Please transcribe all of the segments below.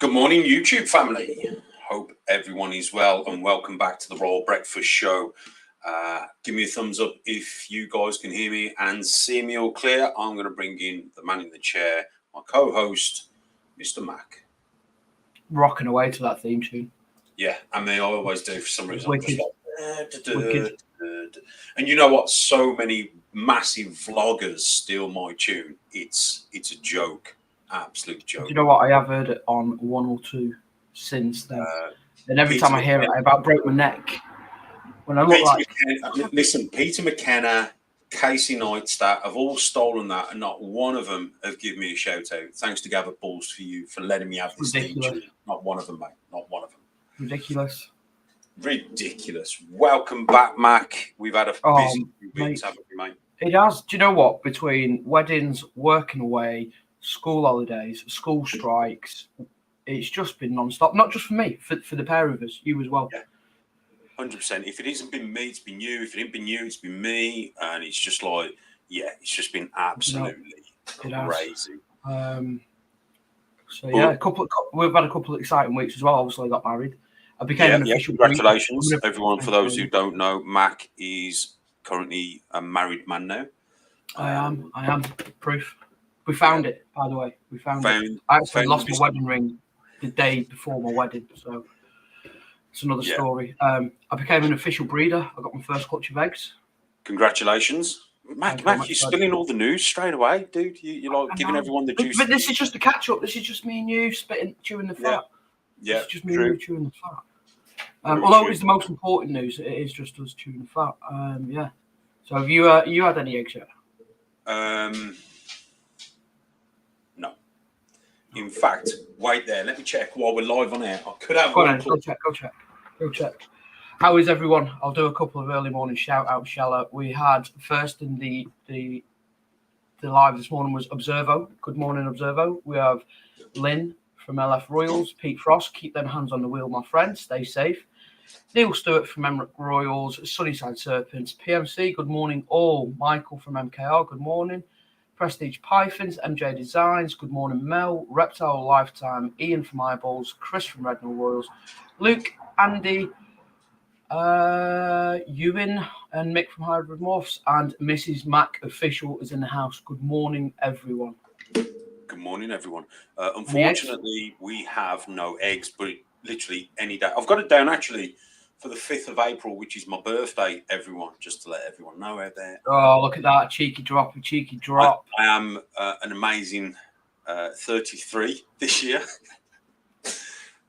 Good morning, YouTube family. Hope everyone is well and welcome back to the Royal Breakfast Show. Give me a thumbs up if you guys can hear me and see me all clear. I'm going to bring in the man in the chair, my co-host, Mr. Mac. Rocking away to that theme tune. Yeah, I mean, I always do for some reason. Wicked. And you know what? So many massive vloggers steal my tune. It's a joke. Absolute joke. Do you know what? I have heard it on one or two since then. And every Peter time I hear it, I about broke my neck. When I look Peter McKenna, Casey Neistat have all stolen that, and not one of them have given me a shout out. Thanks to Gavin for letting me have this theme tune. Not one of them, mate. Not one of them. Ridiculous. Welcome back, Mac. We've had a busy few weeks, haven't we, mate? It has. Do you know what? Between weddings, working away, school holidays, school strikes, it's just been non-stop. Not just for me, for the pair of us, you as well. Yeah, 100%. If it hasn't been me, it's been you. If it ain't been you, it's been me. And it's just like, yeah, it's just been absolutely crazy. So yeah, we've had a couple of exciting weeks as well. Obviously, I got married. I became an official. Congratulations, everyone. For those who don't know, Mac is currently a married man now. I am. Proof. We found it, by the way. We found it. I actually lost my wedding ring the day before my wedding, so it's another story. I became an official breeder. I got my first clutch of eggs. Congratulations. Mac, you're spilling all the news straight away, dude. You're like giving everyone the juice. But this is just a catch-up. This is just me and you chewing the fat. Yeah, it's just me and you chewing the fat. Although it's the most important news, it is just us chewing the fat. Yeah. So have you had any eggs yet? No. In fact, wait there. Let me check while we're live on air. I could have Go check. How is everyone? I'll do a couple of early morning shout-outs, shall I? We had first in the live this morning was Observo. Good morning, Observo. We have Lynn from LF Royals, Pete Frost. Keep them hands on the wheel, my friend. Stay safe. Neil Stewart from Emirates Royals, Sunnyside Serpents, PMC. Good morning, all. Michael from MKR. Good morning. Prestige Pythons, MJ Designs. Good morning, Mel. Reptile Lifetime. Ian from Eyeballs. Chris from Rednall Royals. Luke, Andy, Ewan and Mick from Hybrid Morphs, and Mrs. Mac Official is in the house. Good morning, everyone. Good morning, everyone. Unfortunately, we have no eggs, but literally any day. I've got it down actually for the 5th of April, which is my birthday, everyone, just to let everyone know out there. Oh, look at that. Cheeky drop. I am an amazing 33 this year.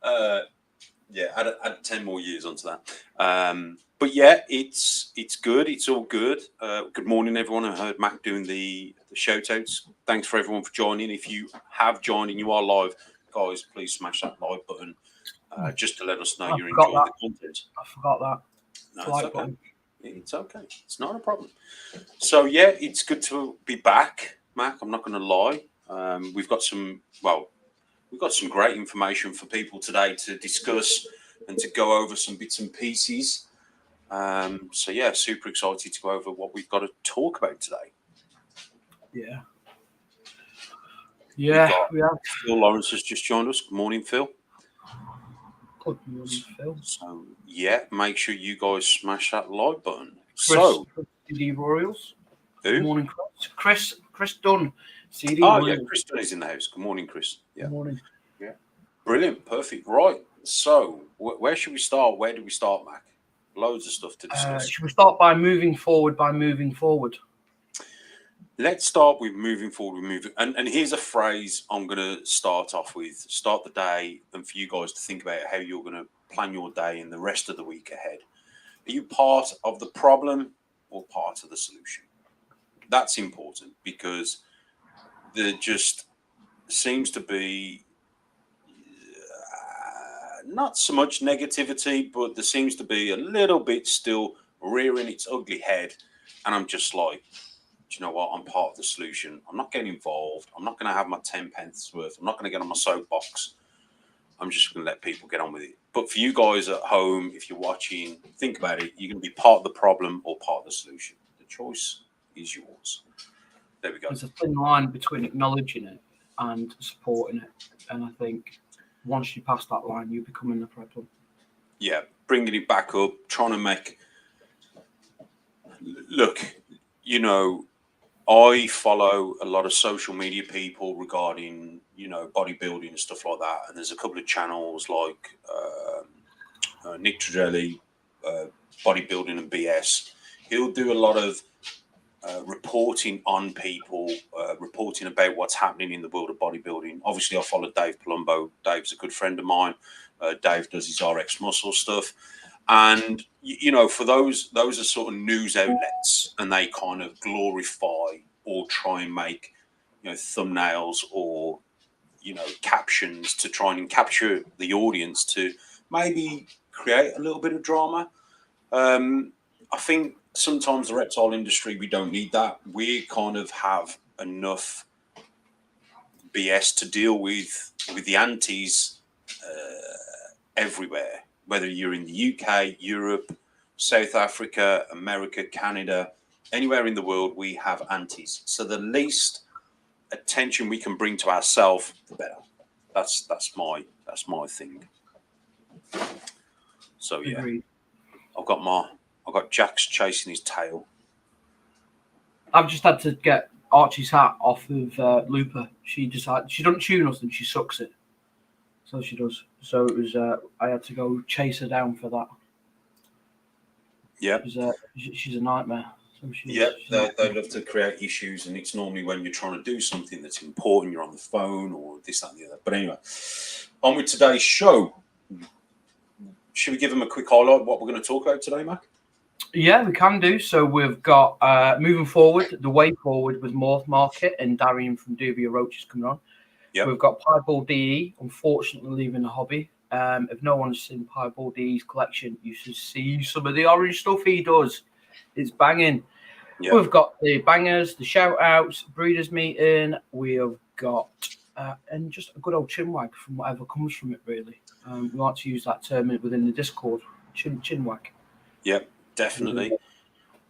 Add 10 more years onto that. But yeah, it's good. It's all good. Good morning, everyone. I heard Mac doing the shout outs. Thanks for everyone for joining. If you have joined and you are live, guys, please smash that like button just to let us know you're enjoying the content. I forgot that. No, it's okay. It's okay. It's not a problem. So yeah, it's good to be back, Mac. I'm not going to lie. We've got some great information for people today to discuss and to go over some bits and pieces. So yeah, super excited to go over what we've got to talk about today. Yeah. Phil Lawrence has just joined us. Good morning, Phil. Good morning, Phil. So yeah, make sure you guys smash that like button. Chris CD Royals. Who? Good morning, Chris. Chris Dunn. CD Royals. Yeah, Chris Dunn is in the house. Good morning, Chris. Yeah. Good morning. Yeah. Brilliant. Perfect. Right. So where should we start? Where do we start, Mac? Loads of stuff to discuss. Should we start by moving forward? Let's start with moving forward. And here's a phrase I'm going to start off with. Start the day, and for you guys to think about how you're going to plan your day and the rest of the week ahead. Are you part of the problem or part of the solution? That's important because there just seems to be not so much negativity, but there seems to be a little bit still rearing its ugly head. And I'm just like, do you know what? I'm part of the solution. I'm not getting involved. I'm not going to have my 10 pence worth. I'm not going to get on my soapbox. I'm just going to let people get on with it. But for you guys at home, if you're watching, think about it. You're going to be part of the problem or part of the solution. The choice is yours. There we go. There's a thin line between acknowledging it and supporting it. And I think once you pass that line, you're becoming a problem. Yeah, bringing it back up, trying to make. Look, I follow a lot of social media people regarding, bodybuilding and stuff like that. And there's a couple of channels like Nick Tradelli, Bodybuilding and BS. He'll do a lot of reporting on people, reporting about what's happening in the world of bodybuilding. Obviously, I follow Dave Palumbo. Dave's a good friend of mine. Dave does his RX muscle stuff. And, for those are sort of news outlets, and they kind of glorify or try and make, thumbnails or, captions to try and capture the audience to maybe create a little bit of drama. I think sometimes the reptile industry, we don't need that. We kind of have enough BS to deal with the antis everywhere. Whether you're in the UK, Europe, South Africa, America, Canada, anywhere in the world, we have antis. So the least attention we can bring to ourselves, the better. That's my thing. So yeah, Agreed. I've got Jax chasing his tail. I've just had to get Archie's hat off of Looper. She decided she doesn't chew nothing, she sucks it. So she does. So it was. I had to go chase her down for that. Yeah, she's a nightmare. So they love to create issues, and it's normally when you're trying to do something that's important, you're on the phone or this, that, and the other. But anyway, on with today's show. Should we give them a quick highlight of what we're going to talk about today, Mac? Yeah, we can do. So we've got moving forward, the way forward with Morph Market and Darian from Duvia Roach is coming on. Yep. We've got Piebald DE, unfortunately leaving the hobby. If no one's seen Piebald DE's collection, you should see some of the orange stuff he does. It's banging. Yep. We've got the bangers, the shout outs, breeders meeting. We have got and just a good old chinwag from whatever comes from it, really. We like to use that term within the Discord, chinwag. Yep, definitely.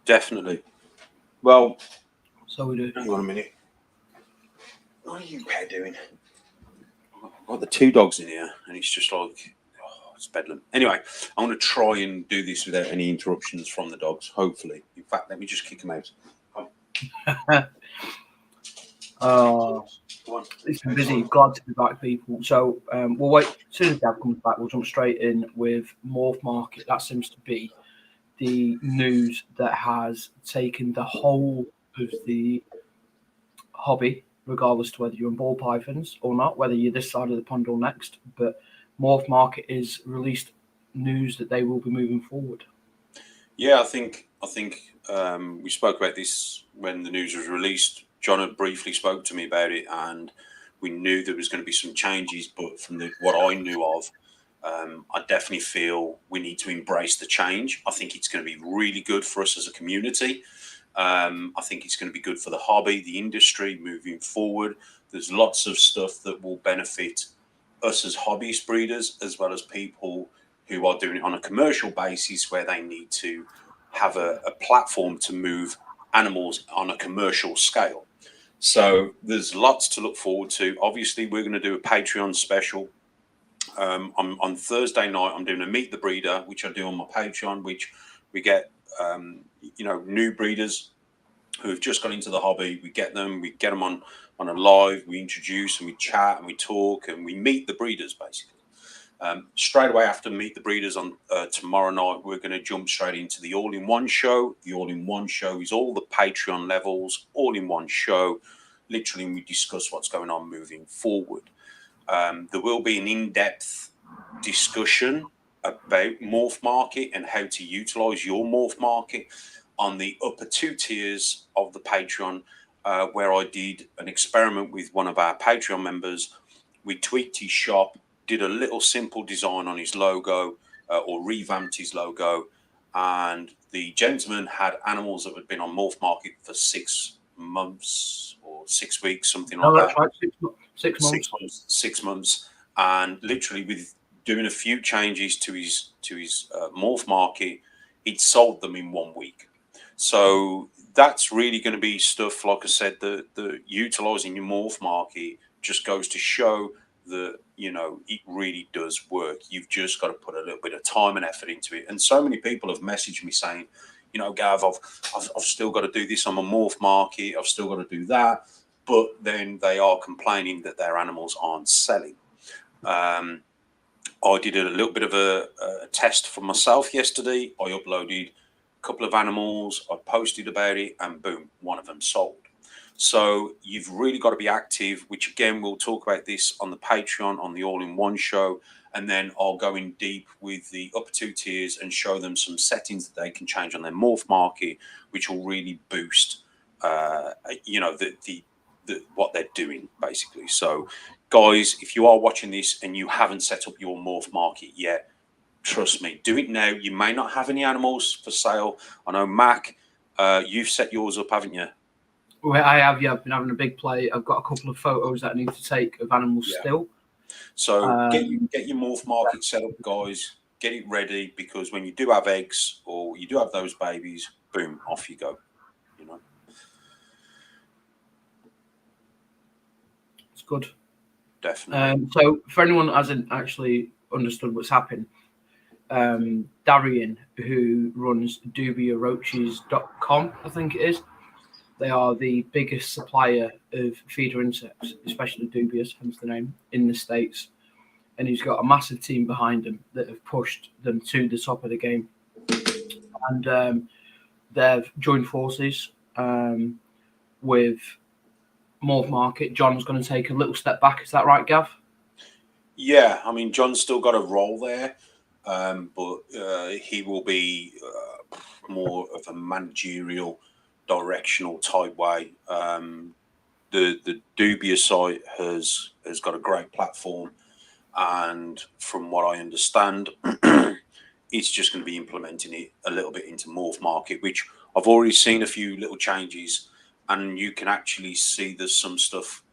Definitely. Well, so we do. Hang on a minute. What are you doing? I've got the two dogs in here, and it's just like, it's bedlam. Anyway, I'm going to try and do this without any interruptions from the dogs, hopefully. In fact, let me just kick them out. It's been busy. Glad to be back, people. So we'll wait. As soon as Gav comes back, we'll jump straight in with Morph Market. That seems to be the news that has taken the whole of the hobby, regardless to whether you're in ball pythons or not, whether you're this side of the pond or next. But Morph Market is released news that they will be moving forward. Yeah, I think we spoke about this when the news was released. John had briefly spoke to me about it, and we knew there was going to be some changes. But from what I knew of, I definitely feel we need to embrace the change. I think it's going to be really good for us as a community. I think it's going to be good for the hobby, the industry moving forward. There's lots of stuff that will benefit us as hobbyist breeders, as well as people who are doing it on a commercial basis where they need to have a platform to move animals on a commercial scale. So there's lots to look forward to. Obviously, we're going to do a Patreon special. On Thursday night, I'm doing a Meet the Breeder, which I do on my Patreon, which we get new breeders who have just got into the hobby. We get them on a live, we introduce and we chat and we talk and we meet the breeders, basically. Straight away after Meet the Breeders on tomorrow night, we're going to jump straight into the all-in-one show. The all-in-one show is all the Patreon levels, all-in-one show. Literally, we discuss what's going on moving forward. There will be an in-depth discussion about Morph Market and how to utilize your Morph Market on the upper two tiers of the Patreon, where I did an experiment with one of our Patreon members. We tweaked his shop, did a little simple design on his logo, or revamped his logo, and the gentleman had animals that had been on Morph Market for 6 months or 6 weeks, something like that. Right. 6 months, and literally with doing a few changes to his Morph Market, he'd sold them in 1 week. So that's really going to be stuff, like I said, the utilizing your Morph Market just goes to show that it really does work. You've just got to put a little bit of time and effort into it. And so many people have messaged me saying, Gav, I've still got to do this on my Morph Market. I've still got to do that. But then they are complaining that their animals aren't selling. I did a little bit of a test for myself yesterday. I uploaded a couple of animals. I posted about it, and boom, one of them sold. So you've really got to be active, which again, we'll talk about this on the Patreon, on the All-in-One show. And then I'll go in deep with the upper 2 tiers and show them some settings that they can change on their Morph Market, which will really boost, what they're doing, basically. So, guys, if you are watching this and you haven't set up your Morph Market yet, trust me, do it now. You may not have any animals for sale. I know, Mac, you've set yours up, haven't you? Well, I have, yeah. I've been having a big play. I've got a couple of photos that I need to take of animals still. So get your Morph Market set up, guys. Get it ready, because when you do have eggs or you do have those babies, boom, off you go. It's good. Definitely. So for anyone that hasn't actually understood what's happened, Darian, who runs dubiaroaches.com, I think it is, they are the biggest supplier of feeder insects, especially dubias, hence the name, in the States. And he's got a massive team behind him that have pushed them to the top of the game. And they've joined forces with Morph Market. John's going to take a little step back. Is that right, Gav? Yeah, I mean, John's still got a role there, but he will be more of a managerial, directional type way. The Dubia site has got a great platform, and from what I understand, it's just going to be implementing it a little bit into Morph Market, which I've already seen a few little changes, and you can actually see there's some stuff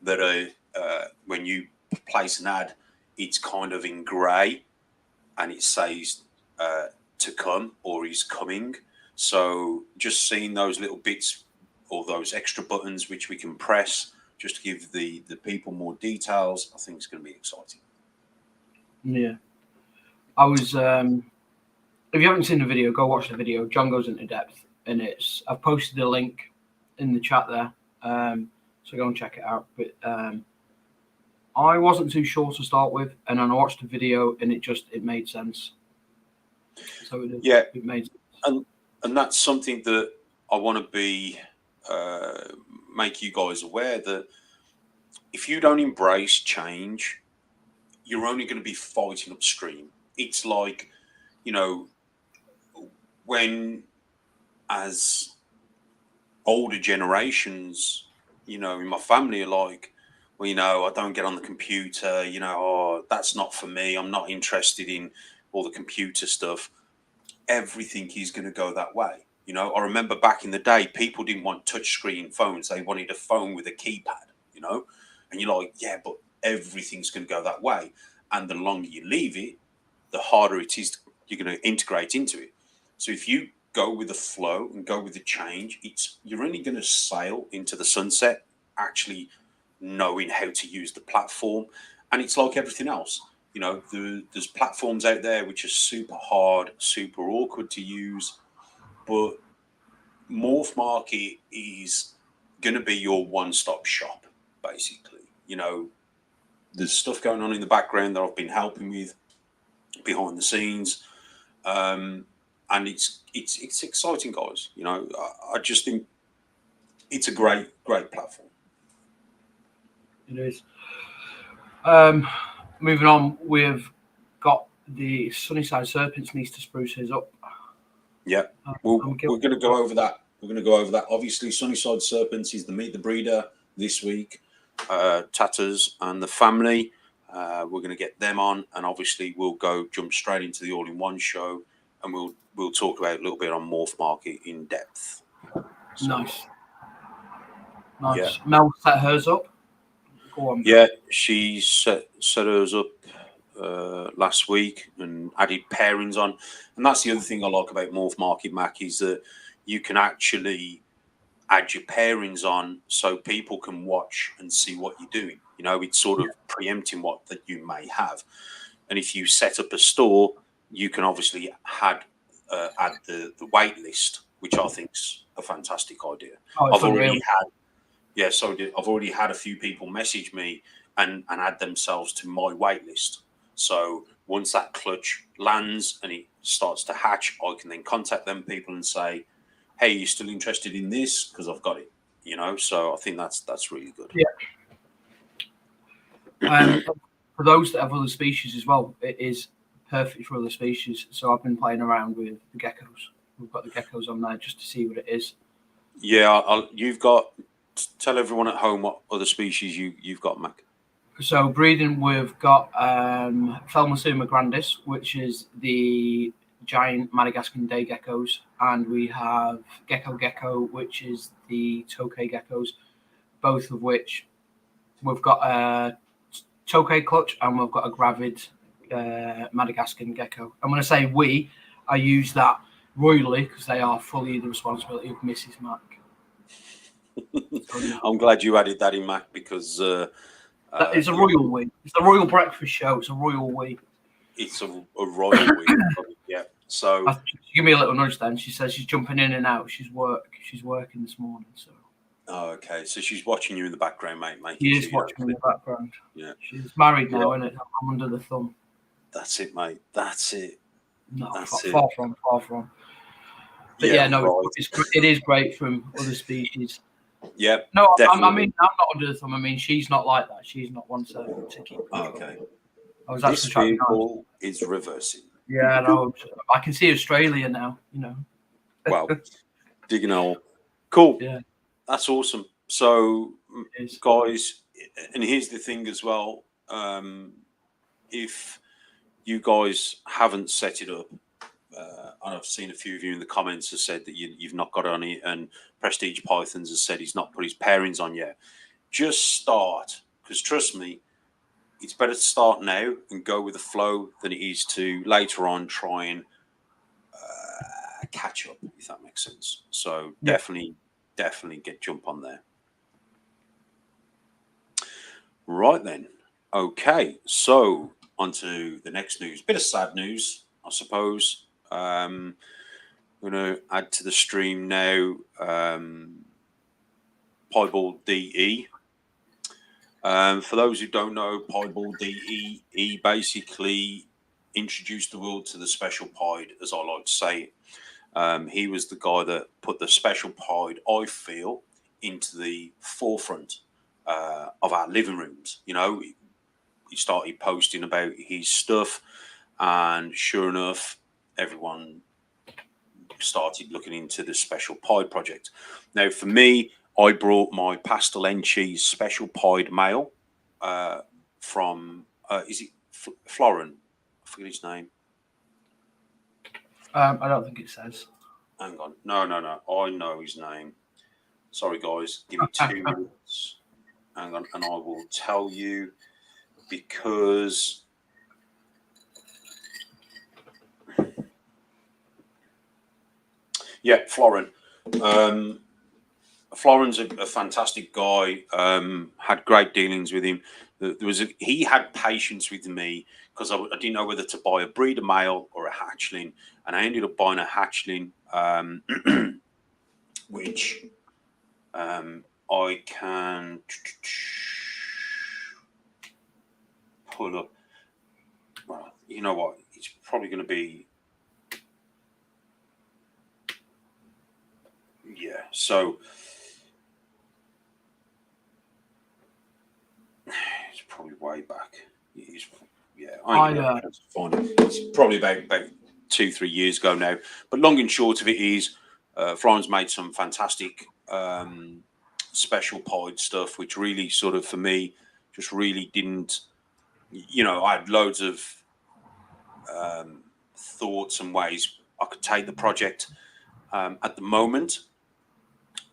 that are when you place an ad, it's kind of in grey, and it says to come or is coming. So just seeing those little bits or those extra buttons which we can press just to give the people more details, I think it's going to be exciting. Yeah. I was, if you haven't seen the video, go watch the video. John goes into depth, and I've posted a link in the chat there. So go and check it out. But I wasn't too sure to start with, and then I watched the video, and it made sense. So it made sense. And that's something that I want to make you guys aware that if you don't embrace change, you're only going to be fighting upstream. It's like, when as older generations, in my family are like, well, I don't get on the computer, that's not for me. I'm not interested in all the computer stuff. Everything is going to go that way. I remember back in the day, people didn't want touchscreen phones. They wanted a phone with a keypad, and you're like, yeah, but everything's going to go that way. And the longer you leave it, the harder it is you're going to integrate into it. So if you go with the flow and go with the change, you're only going to sail into the sunset, actually knowing how to use the platform. And it's like everything else. There's platforms out there which are super hard, super awkward to use, but Morph Market is going to be your one-stop shop, basically. There's stuff going on in the background that I've been helping with behind the scenes, and it's exciting, guys. I just think it's a great platform. It is. Moving on, we've got the Sunnyside Serpents needs to spruce his up. Yeah, we're going to go over that. Obviously, Sunnyside Serpents is the Meet the Breeder this week. Tatters and the family, we're going to get them on, and obviously we'll jump straight into the All-in-One show, and we'll talk about a little bit on Morph Market in depth. So, nice. Yeah. Mel set hers up. Go on. Yeah, she set hers up last week and added pairings on, and that's the other thing I like about Morph Market, Mac, is that you can actually add your pairings on so people can watch and see what you're doing. You know, it's sort of preempting what that you may have. And if you set up a store, you can obviously add the wait list, which I think's a fantastic idea. I've already had a few people message me and add themselves to my wait list. So once that clutch lands and it starts to hatch, I can then contact them people and say, "Hey, you still interested in this? Because I've got it." You know, so I think that's really good. Yeah. And for those that have other species as well, it is perfect for other species. So I've been playing around with the geckos. We've got the geckos on there just to see what it is. Yeah, you've got. Tell everyone at home what other species you've got, Mac. So breeding, we've got Thelmasuma grandis, which is the giant Madagascan day geckos, and we have gecko, which is the tokay geckos, both of which we've got a tokay clutch and we've got a gravid Madagascan gecko. And when I say we, I use that royally because they are fully the responsibility of Mrs. Mac. I'm glad you added that in, Mac, because it's a royal we. It's a royal breakfast show. It's a royal we. It's a royal we. Yeah. So give me a little nudge then. She says she's jumping in and out. She's working this morning. So. Oh, okay. So she's watching you in the background, mate. She is watching me in the background. Yeah. She's married now, isn't it? I'm under the thumb. That's it, mate. That's it. No, far from. But yeah, no, right. It is great from other species. Yeah. No, I mean, I'm not under the thumb. I mean, she's not like that. She's not one to keep. Okay. I was this vehicle is reversing. Yeah, no, I can see Australia now. You know. Wow. Digging a hole. Cool. Yeah. That's awesome. So, guys, and here's the thing as well. If you guys haven't set it up, and I've seen a few of you in the comments have said that you've not got it on it, and Prestige Pythons has said he's not put his pairings on yet. Just start, because trust me, it's better to start now and go with the flow than it is to later on try and catch up, if that makes sense. So definitely jump on there. Right then. Okay, so on to the next news. Bit of sad news, I suppose. I'm going to add to the stream now Piebald DE. For those who don't know, Piebald DE, he basically introduced the world to the special pied, as I like to say. He was the guy that put the special pied, I feel, into the forefront of our living rooms. You know, he started posting about his stuff, and sure enough, everyone started looking into the special pied project. Now, for me, I brought my pastel end cheese special pied male from, is it Florin? I forget his name. I don't think it says. Hang on. No. I know his name. Sorry, guys. Give me 2 minutes. Hang on. And I will tell you, because yeah, Florin. Florin's a fantastic guy. Had great dealings with him. He had patience with me because I didn't know whether to buy a breeder male or a hatchling, and I ended up buying a hatchling, which I can pull up. Well, you know what? It's probably going to be. Yeah, so it's probably way back. It's probably about 2-3 years ago now. But long and short of it is, Florin's made some fantastic special pied stuff, which really sort of, for me, just really didn't, you know, I had loads of thoughts and ways I could take the project. At the moment,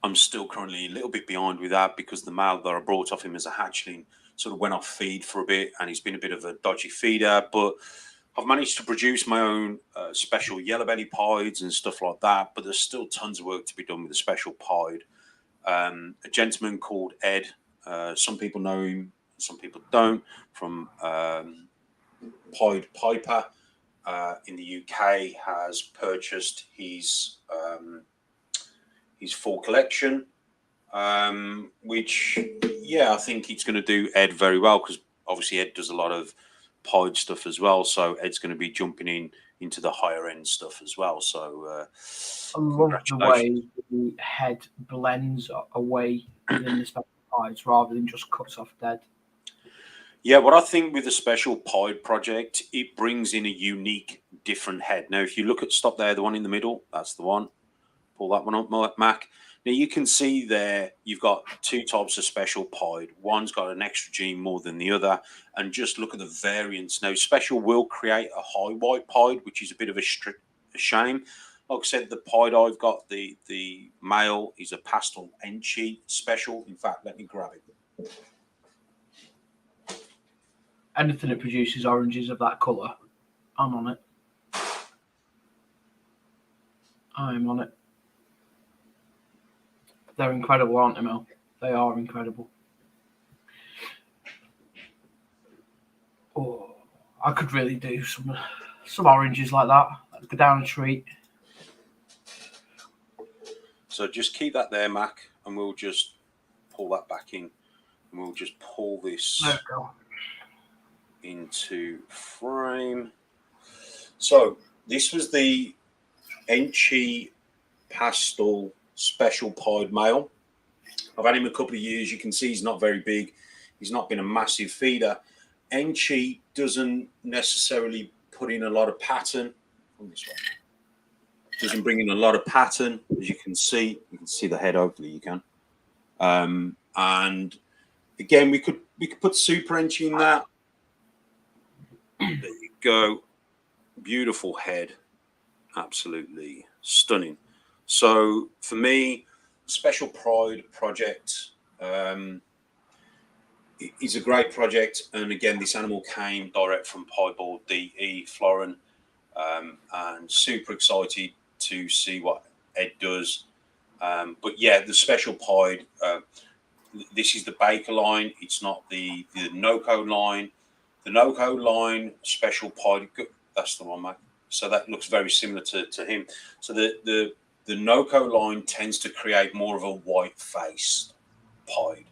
I'm still currently a little bit behind with that because the male that I brought off him as a hatchling sort of went off feed for a bit, and he's been a bit of a dodgy feeder. But I've managed to produce my own special yellow belly pieds and stuff like that. But there's still tons of work to be done with the special pied. A gentleman called Ed. Some people know him some people don't, from Pied Piper in the UK has purchased his full collection, which, yeah, I think it's going to do Ed very well, because obviously Ed does a lot of Pied stuff as well. So Ed's going to be jumping into the higher end stuff as well. So I love the way the head blends away within the special pies rather than just cuts off dead. Yeah, what I think with the special Pied project, it brings in a unique, different head. Now, if you look at, stop there, the one in the middle, that's the one. Pull that one up, Mac. Now, you can see there you've got two types of special Pied. One's got an extra gene more than the other. And just look at the variance. Now, special will create a high white Pied, which is a bit of a shame. Like I said, the Pied I've got, the male is a pastel Enchi special. In fact, let me grab it. Anything that produces oranges of that colour, I'm on it. I'm on it. They're incredible, aren't they, Mel? They are incredible. Oh, I could really do some oranges like that. I'd go down a treat. So just keep that there, Mac, and we'll just pull that back in, and we'll just pull this into frame. So this was the Enchi Pastel Special Pied male. I've had him a couple of years. You can see he's not very big. He's not been a massive feeder. Enchi doesn't necessarily put in a lot of pattern. Doesn't bring in a lot of pattern, as you can see. You can see the head. Hopefully, you can. And again, we could put Super Enchi in that. There you go. Beautiful head. Absolutely stunning. So for me, Special Pride project is a great project. And again, this animal came direct from Piebald DE, Florin, and super excited to see what Ed does. But yeah, the Special Pied, this is the Baker line. It's not the NOCO line. The NOCO line, Special Pied, that's the one, mate. So that looks very similar to him. So the NOCO line tends to create more of a white face Pied.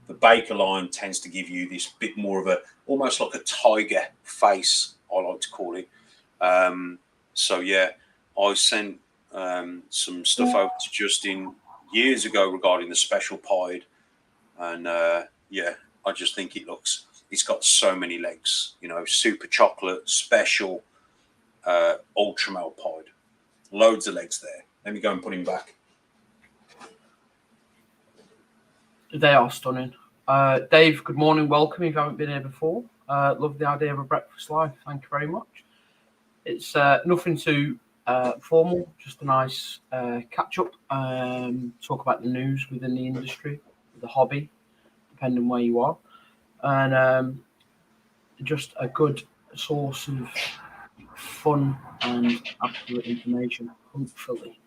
The Baker line tends to give you this bit more of a, almost like a tiger face, I like to call it. So yeah, I sent some stuff over to Justin years ago regarding the Special Pied, and yeah, I just think it's got so many legs, you know, super chocolate, special, ultra male Pied, loads of legs there. Let me go and put him back. They are stunning. Dave, good morning. Welcome if you haven't been here before. Love the idea of a breakfast live. Thank you very much. It's nothing too formal, just a nice catch up. Talk about the news within the industry, the hobby, depending where you are. And just a good source of fun and accurate information, hopefully.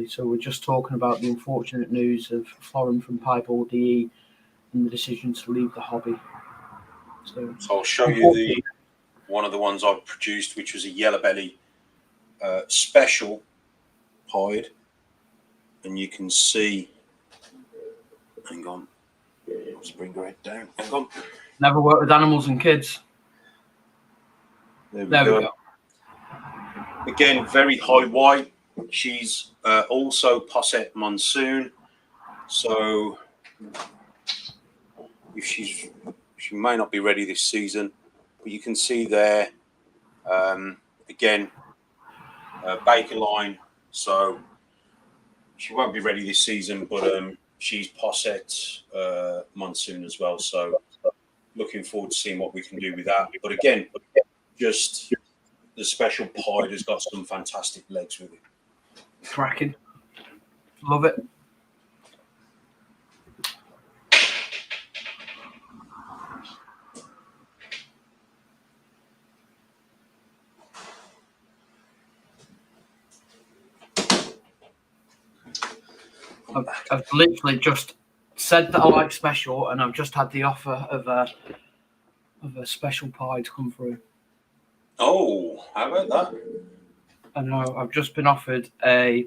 So we're just talking about the unfortunate news of Florin from Piebald DE and the decision to leave the hobby. So I'll show you one of the ones I've produced, which was a yellow belly special Pied, and you can see. Hang on, let's bring her head down. Hang on. Never worked with animals and kids. There we go. Again, very high white. She's also Posset Monsoon, so if she may not be ready this season, but you can see there again Baker line, so she won't be ready this season, but she's Posset Monsoon as well, so looking forward to seeing what we can do with that. But again, just the Special Pied has got some fantastic legs with it. Cracking. Love it. I've literally just said that I like special, and I've just had the offer of a special pie to come through. Oh, how about that? I know. I've just been offered a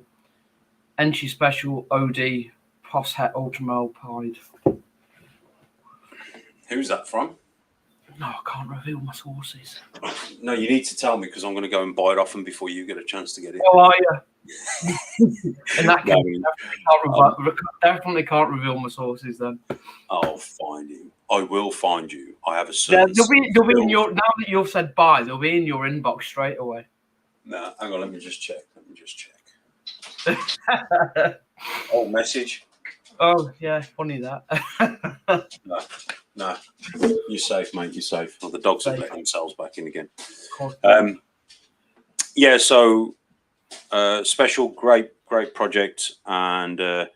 Enchi Special OD Poshet Ultramel pied. Who's that from? No, I can't reveal my sources. No, you need to tell me because I'm going to go and buy it off them before you get a chance to get it. Oh, are you? In that case, definitely can't reveal my sources then. I'll find you. I will find you. I have a certain. Yeah, they'll be in your. Now that you've said bye, they'll be in your inbox straight away. No, hang on. Let me just check. Oh, message. Oh yeah, funny that. No, you're safe, mate. You're safe. Well, the dogs have let themselves back in again. Yeah. So, special, great project, and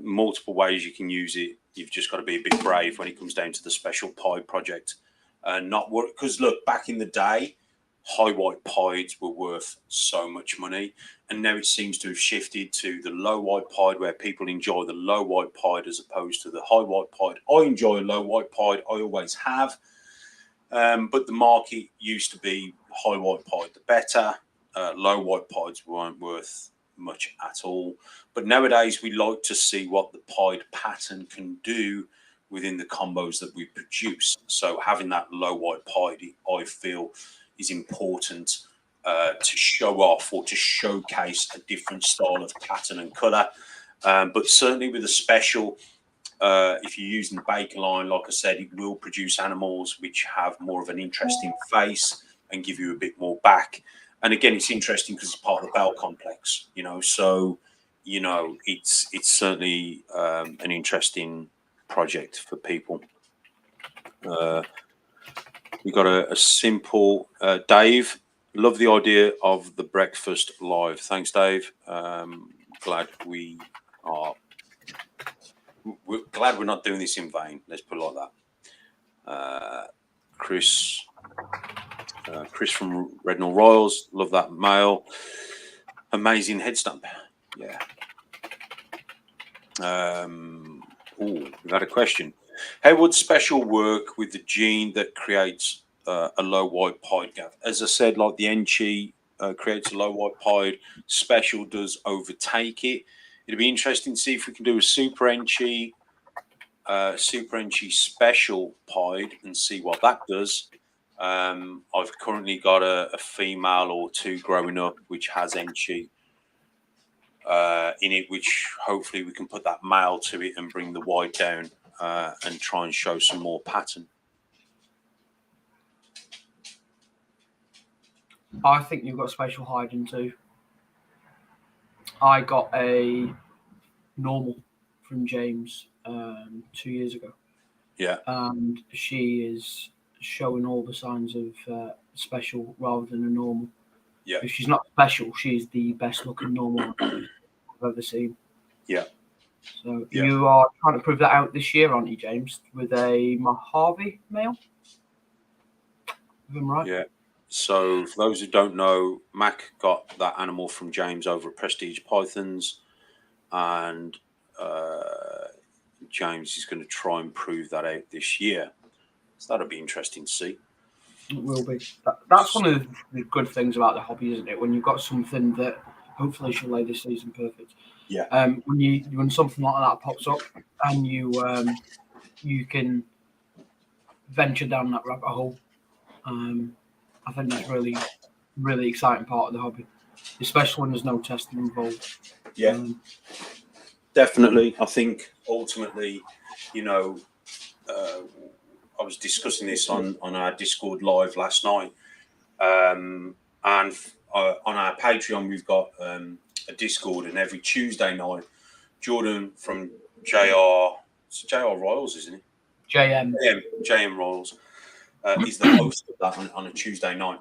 multiple ways you can use it. You've just got to be a bit brave when it comes down to the special pie project, and not work because look, back in the day, high white pies were worth so much money, and now it seems to have shifted to the low white pied, where people enjoy the low white pied as opposed to the high white pied. I enjoy low white pied. I always have, but the market used to be high white pied the better. Low white pies weren't worth much at all. But nowadays we like to see what the pied pattern can do within the combos that we produce. So having that low white pied, I feel, is important to show off or to showcase a different style of pattern and colour. But certainly with a special, if you're using the Baker line, like I said, it will produce animals which have more of an interesting face and give you a bit more back. And again, it's interesting because it's part of the bell complex, you know. So, you know, it's certainly an interesting project for people. We got a simple Dave. Love the idea of the breakfast live. Thanks, Dave. Glad we're glad we're not doing this in vain. Let's put it like that. Chris from Rednall Royals. Love that mail. Amazing head stamp. Yeah. We've had a question. How would special work with the gene that creates a low white pied, Gav? As I said, like the Enchi creates a low white pied, special does overtake it. It'd be interesting to see if we can do a Super Enchi special pied and see what that does. I've currently got a female or two growing up which has Enchi in it, which hopefully we can put that male to it and bring the white down and try and show some more pattern. I think you've got a special hiding too. I got a normal from James 2 years ago. Yeah. And she is showing all the signs of special rather than a normal. Yeah. If she's not special, she's the best looking normal I've ever seen. Yeah. So you are trying to prove that out this year, aren't you, James? With a Mojave male? If I'm right? Yeah. So for those who don't know, Mac got that animal from James over at Prestige Pythons, and James is going to try and prove that out this year. So that'll be interesting to see. It will be. That's one of the good things about the hobby, isn't it? When you've got something that hopefully she'll lay this season perfect. Yeah. When something like that pops up and you can venture down that rabbit hole, I think that's really, really exciting part of the hobby, especially when there's no testing involved. Yeah. Definitely. I think ultimately, you know, I was discussing this on our Discord live last night, and on our Patreon we've got a Discord, and every Tuesday night, Jordan from JR Royals, isn't it? JM Royals is the host of that on a Tuesday night,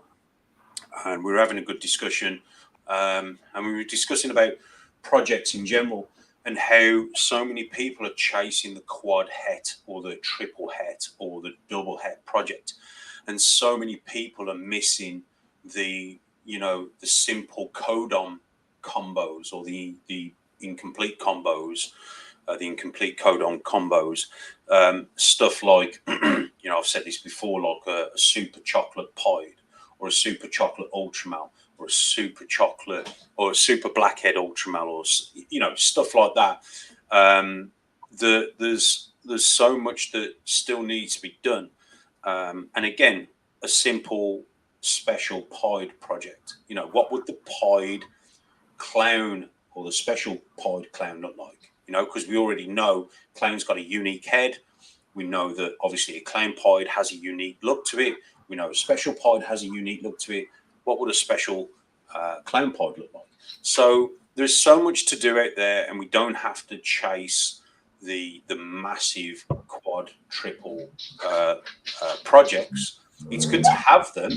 and we were having a good discussion, and we were discussing about projects in general and how so many people are chasing the quad het or the triple het or the double het project, and so many people are missing the simple codon combos or the incomplete combos the incomplete codon combos, stuff like, I've said this before, like a super chocolate pied, or a super chocolate ultramal, or a super chocolate, or a super blackhead ultramal, or stuff like that. There's so much that still needs to be done, and again, a simple special pied project. What would the pied clown or the special pied clown look like? Because we already know clown's got a unique head. We know that obviously a clown pied has a unique look to it. We know a special pied has a unique look to it. What would a special clown pied look like? So there's so much to do out there, and we don't have to chase the massive quad, triple projects. It's good to have them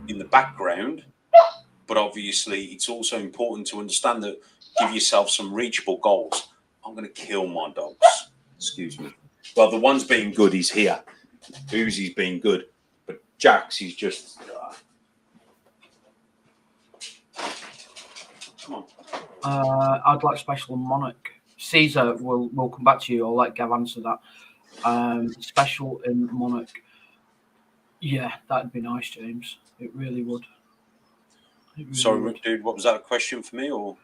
in the background, but obviously it's also important to understand that give yourself some reachable goals. I'm going to kill my dogs. Excuse me. Well, the one's being good, he's here. Uzi's being good, but Jax, he's just... Come on. I'd like special Monarch. Caesar, we'll come back to you. I'll let Gav answer that. Special in Monarch. Yeah, that'd be nice, James. It really would. Sorry, dude, what was that, a question for me or?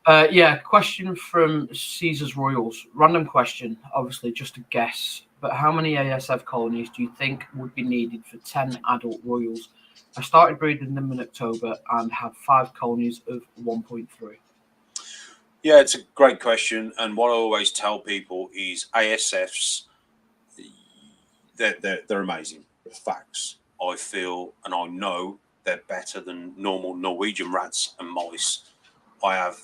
Yeah, question from Caesar's Royals. Random question, obviously just a guess. But how many ASF colonies do you think would be needed for 10 adult Royals? I started breeding them in October and have 5 colonies of 1.3. Yeah, it's a great question. And what I always tell people is ASFs, they're amazing. They're facts. I feel and I know they're better than normal Norwegian rats and mice. I have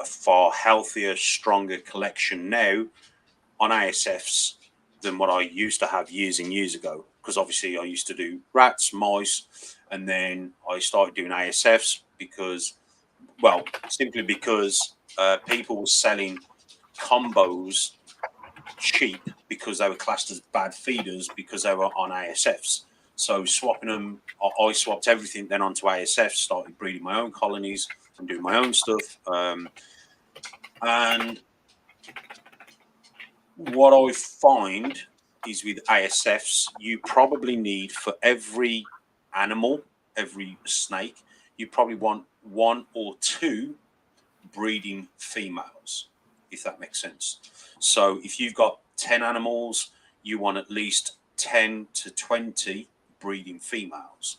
a far healthier, stronger collection now on ASFs than what I used to have years and years ago. Because obviously I used to do rats, mice, and then I started doing ASFs simply because people were selling combos cheap because they were classed as bad feeders because they were on ASFs. So swapping them, I swapped everything then onto ASFs, started breeding my own colonies and doing my own stuff. And what I find is with ASFs, you probably need for every animal, every snake, you probably want 1 or 2 breeding females, if that makes sense. So if you've got 10 animals, you want at least 10 to 20 breeding females.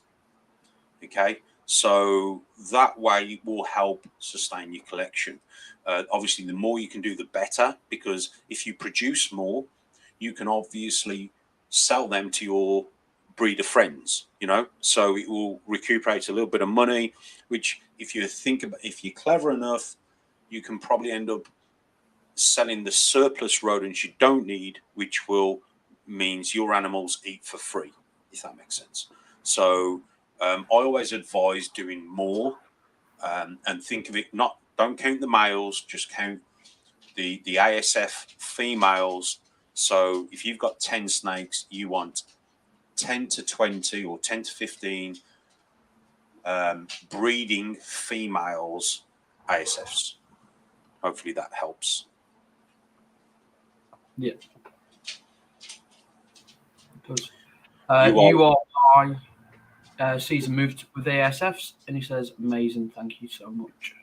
Okay, so that way will help sustain your collection. Obviously, the more you can do, the better, because if you produce more, you can obviously sell them to your breeder friends, so it will recuperate a little bit of money, which if you're clever enough, you can probably end up selling the surplus rodents you don't need, which means your animals eat for free, if that makes sense. So I always advise doing more, and think of it, don't count the males, just count the ASF females. So if you've got 10 snakes, you want 10 to 20 or 10 to 15 breeding females ASFs. Hopefully that helps. Yeah. Because Caesar moved with ASFs, and he says, amazing, thank you so much.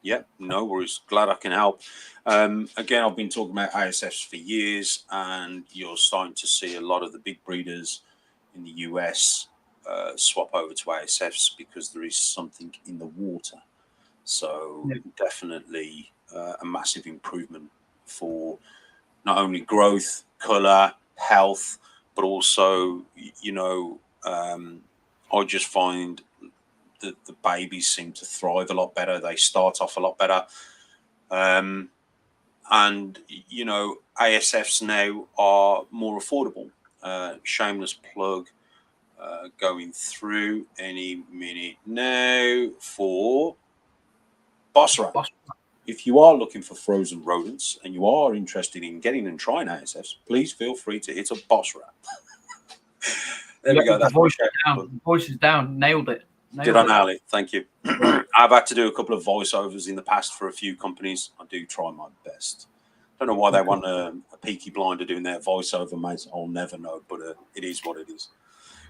Yeah, no worries. Glad I can help. Again, I've been talking about ASFs for years, and you're starting to see a lot of the big breeders in the US swap over to ASFs because there is something in the water. So definitely a massive improvement for not only growth, color, health, but also, I just find that the babies seem to thrive a lot better. They start off a lot better. And, ASFs now are more affordable. Shameless plug going through any minute now for Boss Rat. If you are looking for frozen rodents and you are interested in getting and trying ASFs, please feel free to hit up Boss Rat. There we go. That's the voice is down. Nailed it. Did I nail it? Thank you. I've had to do a couple of voiceovers in the past for a few companies. I do try my best. Don't know why they want a Peaky Blinder doing their voiceover, mate. I'll never know, but it is what it is.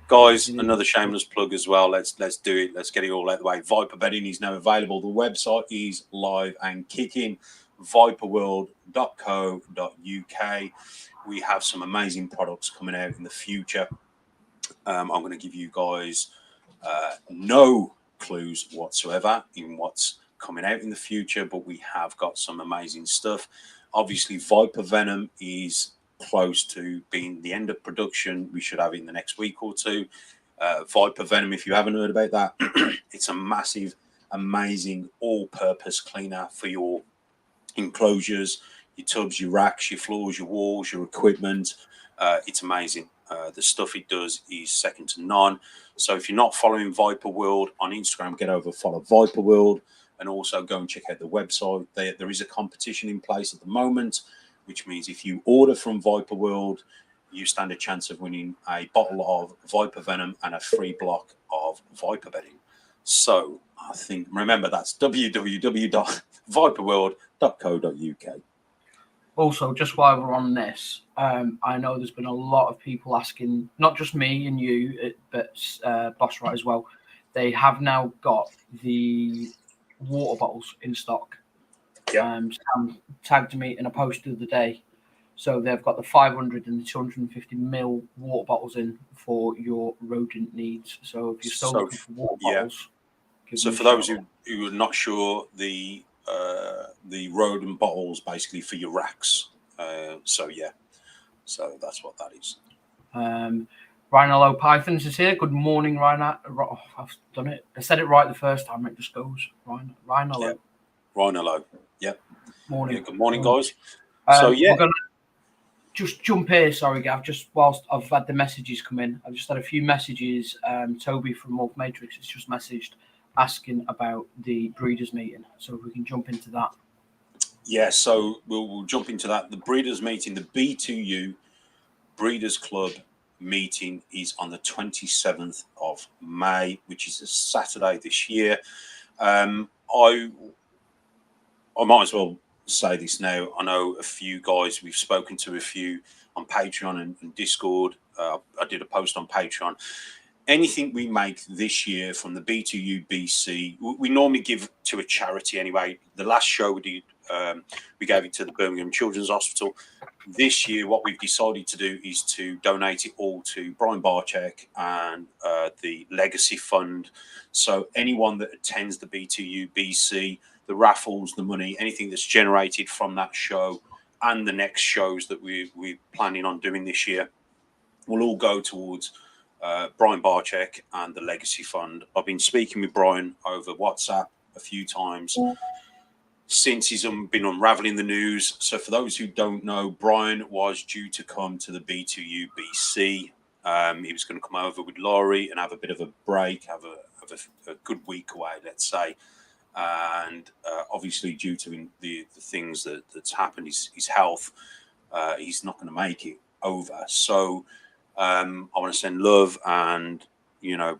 Guys, another shameless plug as well. Let's do it. Let's get it all out of the way. Viper Betting is now available. The website is live and kicking. viperworld.co.uk. We have some amazing products coming out in the future. I'm going to give you guys no clues whatsoever in what's coming out in the future, but we have got some amazing stuff. Obviously, Viper Venom is close to being the end of production. We should have it in the next week or two. Viper Venom, if you haven't heard about that, it's a massive, amazing all-purpose cleaner for your enclosures, your tubs, your racks, your floors, your walls, your equipment. It's amazing. The stuff it does is second to none. So if you're not following Viper World on Instagram, get over, follow Viper World, and also go and check out the website. There is a competition in place at the moment, which means if you order from Viper World, you stand a chance of winning a bottle of Viper Venom and a free block of Viper Bedding. So I think, remember, that's www.viperworld.co.uk. Also, just while we're on this, I know there's been a lot of people asking, not just me and you, but Boss Right as well. They have now got the water bottles in stock. Sam tagged me in a post of the day. So they've got the 500 and the 250 ml water bottles in for your rodent needs. So if you're still looking for water bottles, so for those who are not sure, the rodent bottles basically for your racks. So that's what that is. Rhinolo Pythons is here. Good morning, Rhino. Oh, I've done it. I said it right the first time. It just goes. Rhinolo. Yeah. Rhinolo. Yep. Morning. Yeah, good morning, guys. We're gonna just jump here. Sorry, Gav. Just whilst I've had the messages come in, I've just had a few messages. Toby from Morph Matrix has just messaged asking about the breeders meeting. So if we can jump into that. Yeah, so we'll jump into that. The breeders meeting, the B2U Breeders Club meeting is on the 27th of May, which is a Saturday this year. I might as well say this now. I know a few guys, we've spoken to a few on Patreon and Discord. I did a post on Patreon. Anything we make this year from the B2U BC, we normally give to a charity anyway. The last show we did, we gave it to the Birmingham Children's Hospital. This year, what we've decided to do is to donate it all to Brian Barczyk and the Legacy Fund. So anyone that attends the B2U BC, the raffles, the money, anything that's generated from that show and the next shows that we're planning on doing this year will all go towards Brian Barczyk and the Legacy Fund. I've been speaking with Brian over WhatsApp a few times since he's been unraveling the news. So for those who don't know, Brian was due to come to the B2U BC. He was going to come over with Laurie and have a bit of a break, have a good week away, let's say. And obviously, due to the things that's happened, his health, he's not going to make it over. So I want to send love and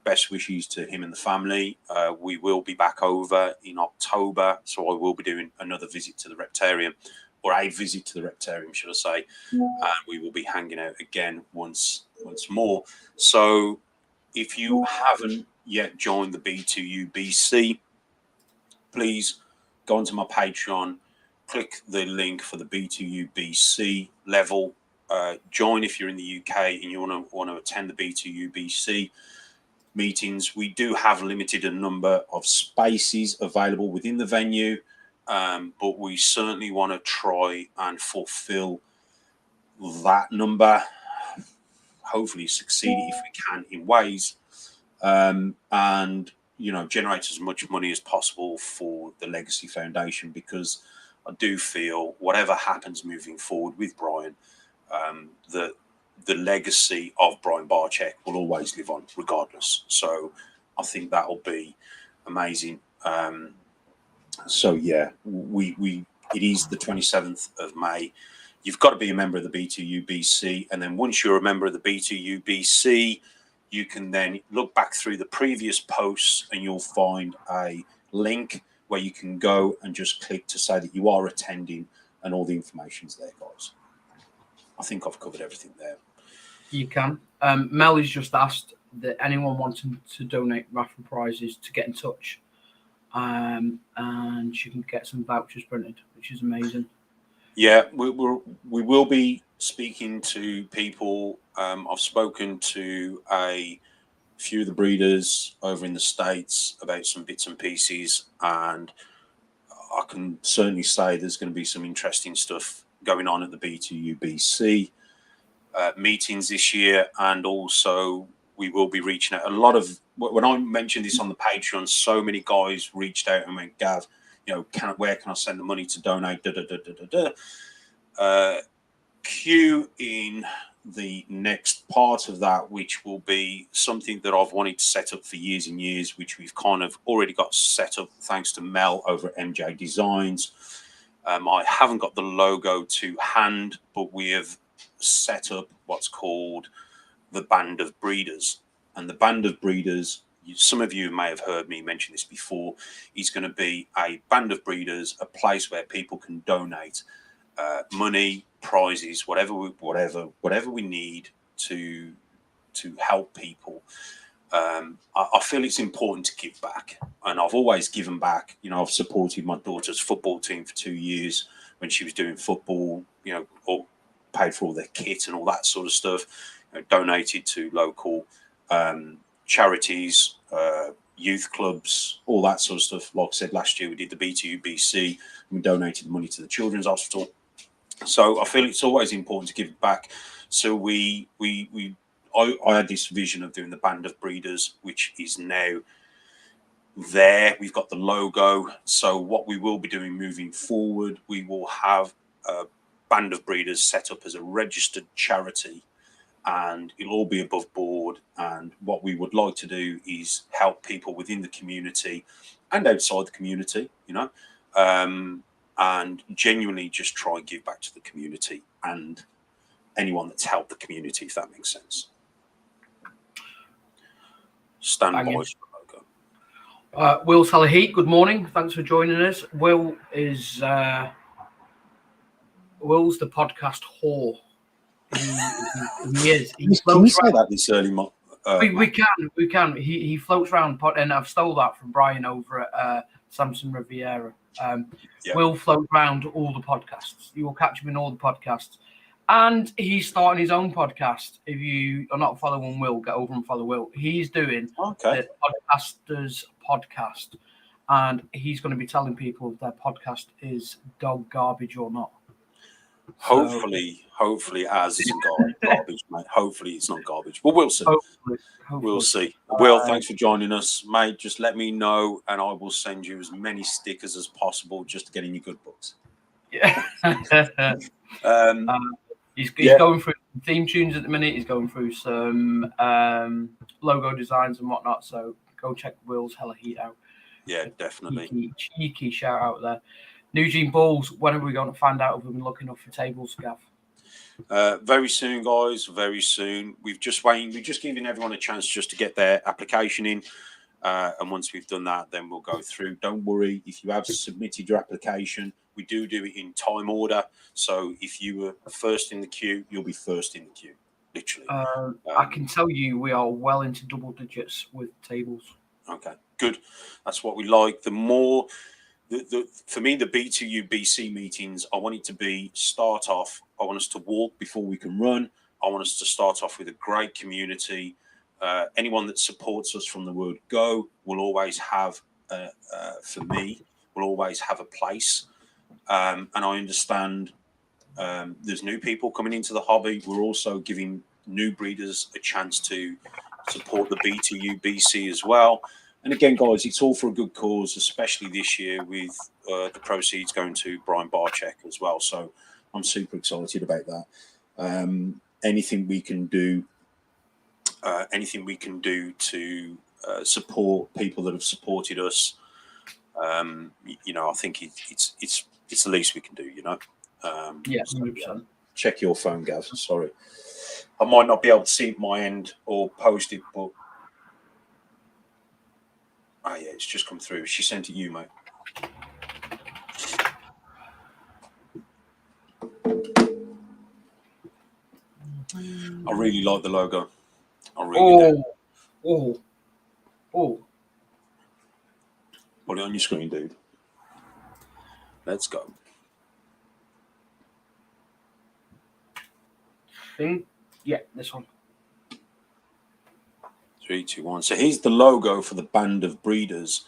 best wishes to him and the family. We will be back over in October, so I will be doing another visit to the Reptarium, or a visit to the Reptarium, should I say? And we will be hanging out again once more. So if you haven't yet joined the B2U BC, please go onto my Patreon, click the link for the B2U BC level. Join if you're in the UK and you want to attend the B2U BC meetings. We do have limited a number of spaces available within the venue, but we certainly want to try and fulfill that number. Hopefully succeed if we can in ways, and generate as much money as possible for the Legacy Foundation, because I do feel whatever happens moving forward with Brian, the legacy of Brian Barczyk will always live on regardless. So I think that'll be amazing. So yeah, it is the 27th of May. You've got to be a member of the B2U BC, and then once you're a member of the B2U BC, you can then look back through the previous posts and you'll find a link where you can go and just click to say that you are attending and all the information's there, guys. I think I've covered everything there. You can. Mel has just asked that anyone wanting to donate raffle prizes to get in touch, and she can get some vouchers printed, which is amazing. Yeah, we will be speaking to people. I've spoken to a few of the breeders over in the States about some bits and pieces, and I can certainly say there's going to be some interesting stuff going on at the B2UBC meetings this year, and also we will be reaching out. A lot of, when I mentioned this on the Patreon, so many guys reached out and went, Gav, where can I send the money to donate? Q in the next part of that, which will be something that I've wanted to set up for years and years, which we've kind of already got set up thanks to Mel over at MJ Designs. I haven't got the logo to hand, but we have set up what's called the Band of Breeders. And the Band of Breeders, some of you may have heard me mention this before, is going to be a Band of Breeders, a place where people can donate money, prizes, whatever we need to help people. I feel it's important to give back, and I've always given back. I've supported my daughter's football team for 2 years when she was doing football. Or paid for all their kit and all that sort of stuff. Donated to local charities, youth clubs, all that sort of stuff. Like I said, last year we did the B2UBC and we donated money to the Children's Hospital. So I feel it's always important to give back. So I had this vision of doing the Band of Breeders, which is now there. We've got the logo. So what we will be doing moving forward, we will have a Band of Breeders set up as a registered charity, and it'll all be above board. And what we would like to do is help people within the community and outside the community, and genuinely just try and give back to the community and anyone that's helped the community, if that makes sense. Stand by for the logo. Will Salahit, good morning. Thanks for joining us. Will is Will's the podcast whore. He is. He can you say that this early? We can. He floats around, and I've stole that from Brian over at Samson Riviera. Will float around all the podcasts. You will catch him in all the podcasts. And he's starting his own podcast. If you are not following Will, get over and follow Will. He's doing the Podcasters Podcast. And he's going to be telling people if their podcast is dog garbage or not. Hopefully as isn't garbage, mate. Hopefully it's not garbage. But we'll see. Hopefully. We'll see. Will, thanks for joining us, mate. Just let me know and I will send you as many stickers as possible just to get in your good books. Yeah. He's going through theme tunes at the minute. He's going through some logo designs and whatnot. So go check Will's Hella Heat out. Yeah, definitely. Cheeky shout out there. Nugene Balls, when are we going to find out if we've been looking up for tables, Gav? Very soon, guys. Very soon. We've just given everyone a chance just to get their application in. And once we've done that, then we'll go through. Don't worry. If you have submitted your application, we do it in time order. So if you were first in the queue, you'll be first in the queue. Literally. I can tell you we are well into double digits with tables. Okay, good. That's what we like. The more... for me, the B2UBC meetings, I want it to be start off. I want us to walk before we can run. I want us to start off with a great community. Anyone that supports us from the word go will always have, for me, will always have a place. And I understand there's new people coming into the hobby. We're also giving new breeders a chance to support the B2UBC as well. And again, guys, it's all for a good cause, especially this year with the proceeds going to Brian Barczyk as well. So I'm super excited about that. Anything we can do to support people that have supported us, I think it's the least we can do. Yeah, 100%. Check your phone, Gav. Sorry, I might not be able to see it my end or post it, but. Oh, yeah, it's just come through. She sent it you, mate. I really like the logo. I really do. Oh. Put it on your screen, dude. Let's go. Yeah, this one. 3, 2, 1. So here's the logo for the Band of Breeders,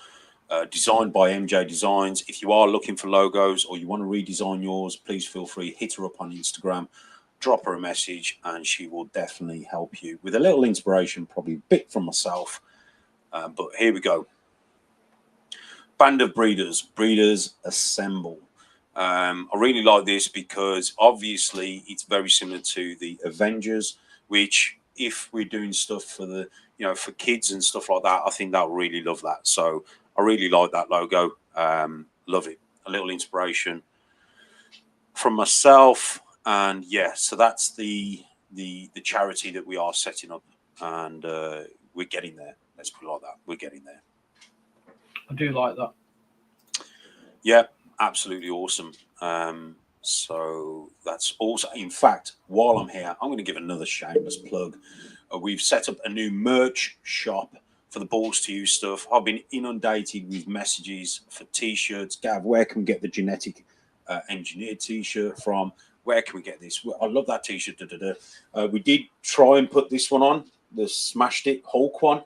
designed by MJ Designs. If you are looking for logos or you want to redesign yours, please feel free. Hit her up on Instagram, drop her a message, and she will definitely help you with a little inspiration, probably a bit from myself. But here we go. Band of Breeders, Breeders Assemble. I really like this because obviously it's very similar to the Avengers, which if we're doing stuff for the, for kids and stuff like that, I think they'll really love that. So I really like that logo. Love it. A little inspiration from myself. And yeah, so that's the charity that we are setting up, and we're getting there. Let's put it like that. We're getting there. I do like that. Yeah, absolutely awesome. So that's also, in fact, while I'm here, I'm going to give another shameless plug. We've set up a new merch shop for the Balls to You stuff. I've been inundated with messages for t-shirts. Gav, where can we get the genetic engineered t-shirt from? Where can we get this? I love that t-shirt. We did try and put this one on, the Smashed It Hulk one.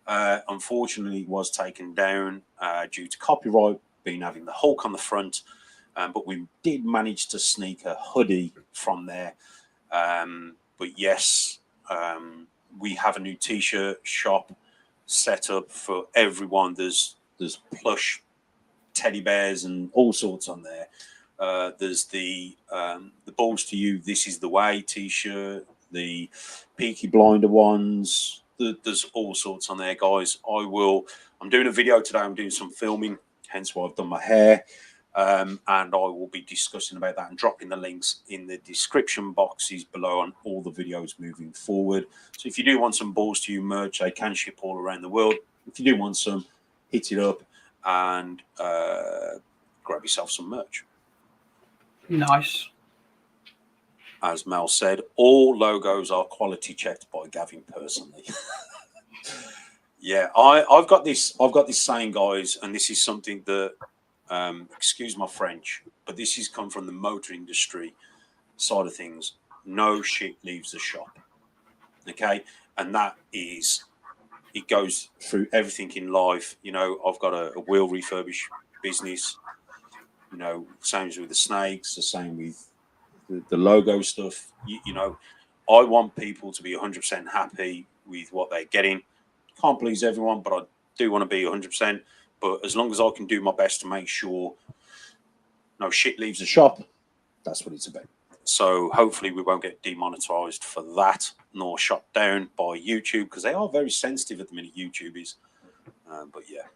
Unfortunately, it was taken down due to copyright being having the Hulk on the front. But we did manage to sneak a hoodie from there. But yes, we have a new t-shirt shop set up for everyone. There's plush teddy bears and all sorts on there. There's the Balls to You, This Is the Way t-shirt, the Peaky Blinder ones. There's all sorts on there, guys. I'm doing a video today. I'm doing some filming, hence why I've done my hair. And I will be discussing about that and dropping the links in the description boxes below on all the videos moving forward. So if you do want some Balls to You merch, they can ship all around the world. If you do want some, hit it up and grab yourself some merch. Nice. As Mel said, all logos are quality checked by Gavin personally. Yeah, I've got this saying, guys, and this is something that, excuse my French, but this has come from the motor industry side of things. No shit leaves the shop. Okay, and that is, it goes through everything in life. I've got a wheel refurbish business. Same as with the snakes, the same with the logo stuff. I want people to be 100% happy with what they're getting. Can't please everyone, but I do want to be 100%. But as long as I can do my best to make sure no shit leaves the shop, that's what it's about. So hopefully we won't get demonetized for that, nor shut down by YouTube, because they are very sensitive at the minute, YouTube is. But yeah.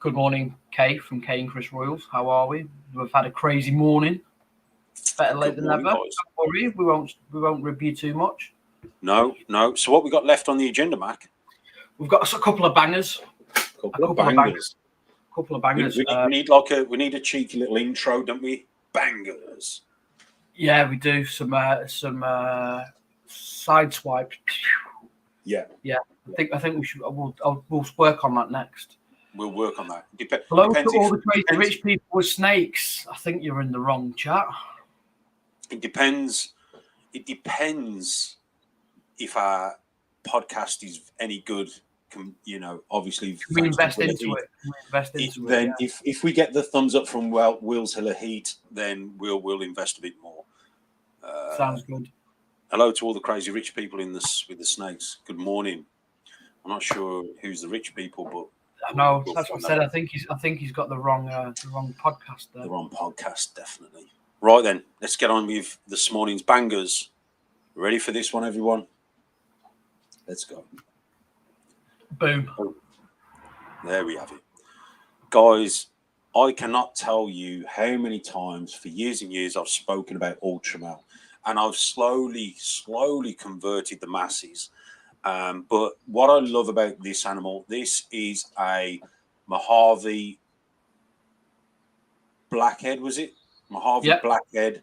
Good morning, Kay from Kay and Chris Royals. How are we? We've had a crazy morning. Better late than never. Don't worry, we won't rib you too much. No. So what we got left on the agenda, Mac? We've got a couple of bangers. Couple of bangers. We need a cheeky little intro, don't we? Bangers. Yeah, we do some side swipes. Yeah. I think we should. We'll work on that next. We'll work on that. Hello to all the crazy rich people with snakes. I think you're in the wrong chat. It depends. It depends if our podcast is any good. Obviously, we invest into it. Then, if we get the thumbs up from Will's Hill of Heat, then we'll invest a bit more. Sounds good. Hello to all the crazy rich people with the snakes. Good morning. I'm not sure who's the rich people, but no, that's what I said. I think he's got the wrong podcast there. The wrong podcast, definitely. Right then, let's get on with this morning's bangers. Ready for this one, everyone? Let's go. Boom. Oh, there we have it. Guys, I cannot tell you how many times for years and years I've spoken about Ultramel, and I've slowly converted the masses. But what I love about this animal, this is a Mojave Blackhead, was it? Mojave Blackhead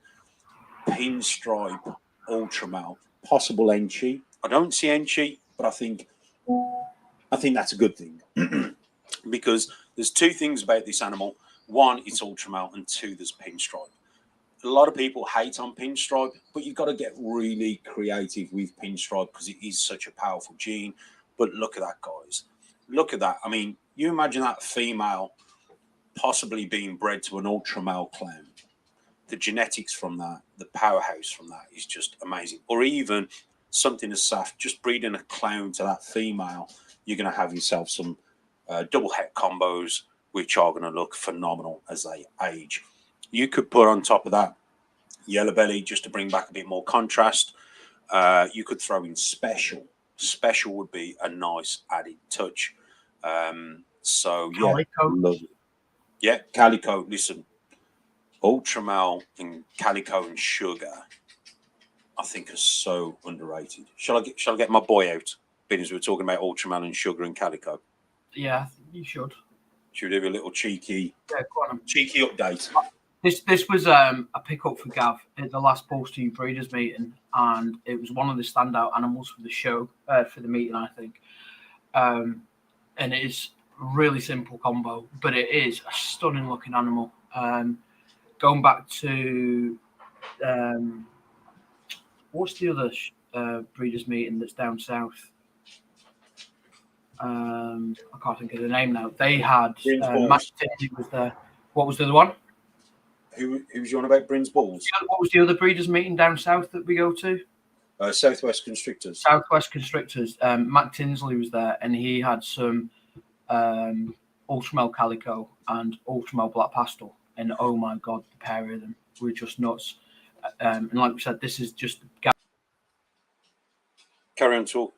pinstripe Ultramel. possible Enchi. I don't see Enchi, but I think that's a good thing. Because there's two things about this animal. One, it's ultramel, and two, there's pinstripe. A lot of people hate on pinstripe, but you've got to get really creative with pinstripe because it is such a powerful gene. But look at that, guys. Look at that. I mean, you imagine that female possibly being bred to an ultramel clown. The genetics from that, the powerhouse from that is just amazing. Or even something as soft, just breeding a clown to that female, you're going to have yourself some double het combos, which are going to look phenomenal as they age. You could put on top of that yellow belly just to bring back a bit more contrast. You could throw in special. Special would be a nice added touch. So yeah, Calico. Yeah, Calico. Listen, ultramel and Calico and Sugar, I think, are so underrated. Shall I get my boy out? Being as we're talking about ultramel and Sugar and Calico. Yeah, you should. Should we do a little cheeky update? This was a pickup for Gav at the last Bolster Breeders meeting, and it was one of the standout animals for the show, for the meeting, I think. And it is a really simple combo, but it is a stunning looking animal. Going back to what's the other breeders meeting that's down south? I can't think of the name now. They had Matt Tinley was there. What was the other one? Who was you on about? Bryn's Bulls? What was the other breeders meeting down south that we go to? Southwest Constrictors. Southwest Constrictors. Matt Tinsley was there, and he had some Ultramel Calico and Ultramel Black Pastel. And oh my God, the pair of them were just nuts. And like we said, this is just... Carry on, talk.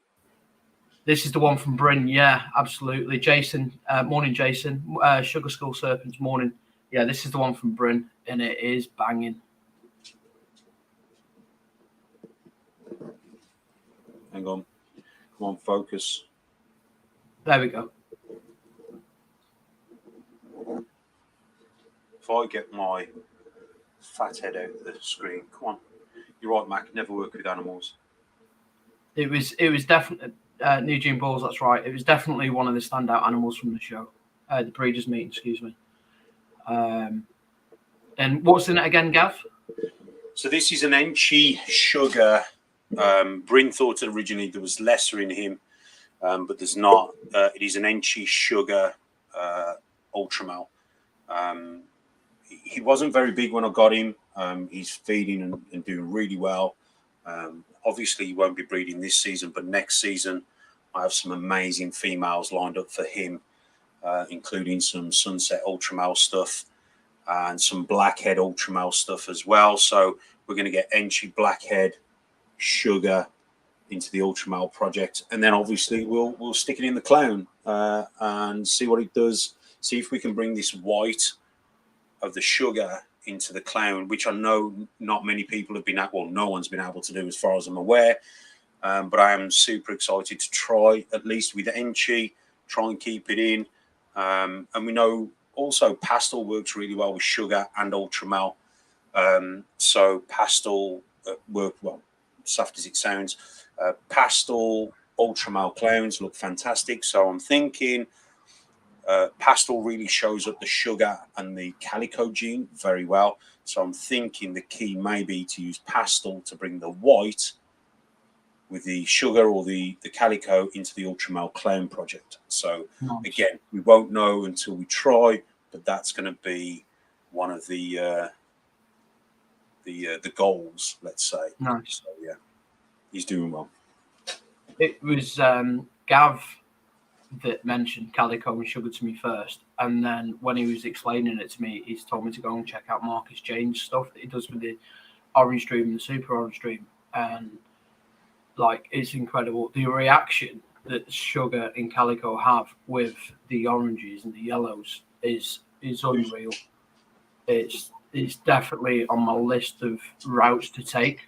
This is the one from Bryn. Yeah, absolutely. Jason, morning, Jason. Sugar Skull Serpents, morning. Yeah, this is the one from Bryn, and it is banging. Hang on. Come on, focus. There we go. If I get my fat head out of the screen, come on. You're right, Mac. Never work with animals. It was definitely New Gene Balls. That's right. It was definitely one of the standout animals from the show, the breeders' meeting. Excuse me. And what's in it again, Gav? So this is an Enchi Sugar. Bryn thought originally there was lesser in him, but there's not. It is an Enchi Sugar Ultramel. He wasn't very big when I got him. He's feeding and doing really well. Obviously, he won't be breeding this season, but next season, I have some amazing females lined up for him, including some Sunset Ultramel stuff and some Blackhead Ultramel stuff as well. So we're going to get Enchi Blackhead Sugar into the Ultramel project, and then obviously we'll stick it in the clown and see what it does. See if we can bring this white of the Sugar into the clown, which I know not many people have been at. Well, no one's been able to do, as far as I'm aware. But I am super excited to try, at least with Enchi, try and keep it in. And we know also Pastel works really well with Sugar and Ultramel. So Pastel work well, soft as it sounds. Pastel Ultramel clowns look fantastic. So I'm thinking Pastel really shows up the Sugar and the Calico gene very well. So I'm thinking the key may be to use Pastel to bring the white with the Sugar or the Calico into the Ultramel clone project. So again, we won't know until we try, but that's going to be one of the goals, let's say. Nice. So yeah, he's doing well. It was Gav that mentioned Calico and Sugar to me first, and then when he was explaining it to me, he's told me to go and check out Marcus Jane's stuff that he does with the Orange Dream and the Super Orange Dream, and like it's incredible the reaction that Sugar and Calico have with the oranges and the yellows is unreal. It's definitely on my list of routes to take.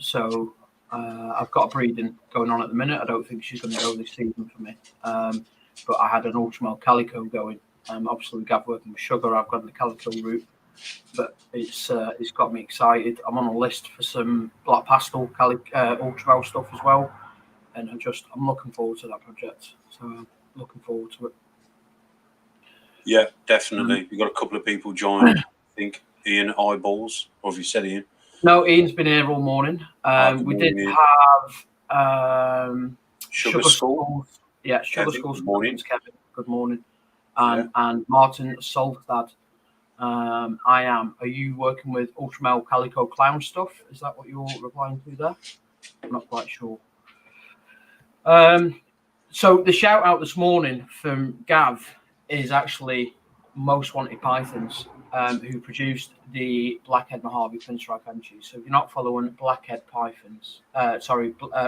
So I've got a breeding going on at the minute. I don't think she's going to go this season for me. But I had an Ultramel Calico going. Obviously, Gav working with Sugar. I've got the Calico route. but it's got me excited. I'm on a list for some black pastel ultraviolet stuff as well, and I'm looking forward to that project. So I'm looking forward to it. Yeah, definitely. We've got a couple of people joined. I think Ian Eyeballs, or have you said Ian? No, Ian's been here all morning. We did have Sugar School. Yeah, Sugar School. Good morning. Kevin, good morning. And Martin Solstad. I am. Are you working with Ultramel Calico Clown stuff? Is that what you're replying to there? I'm not quite sure. So the shout out this morning from Gav is actually Most Wanted Pythons, who produced the Blackhead Mojave Pinstripe Energy. So if you're not following Blackhead Pythons,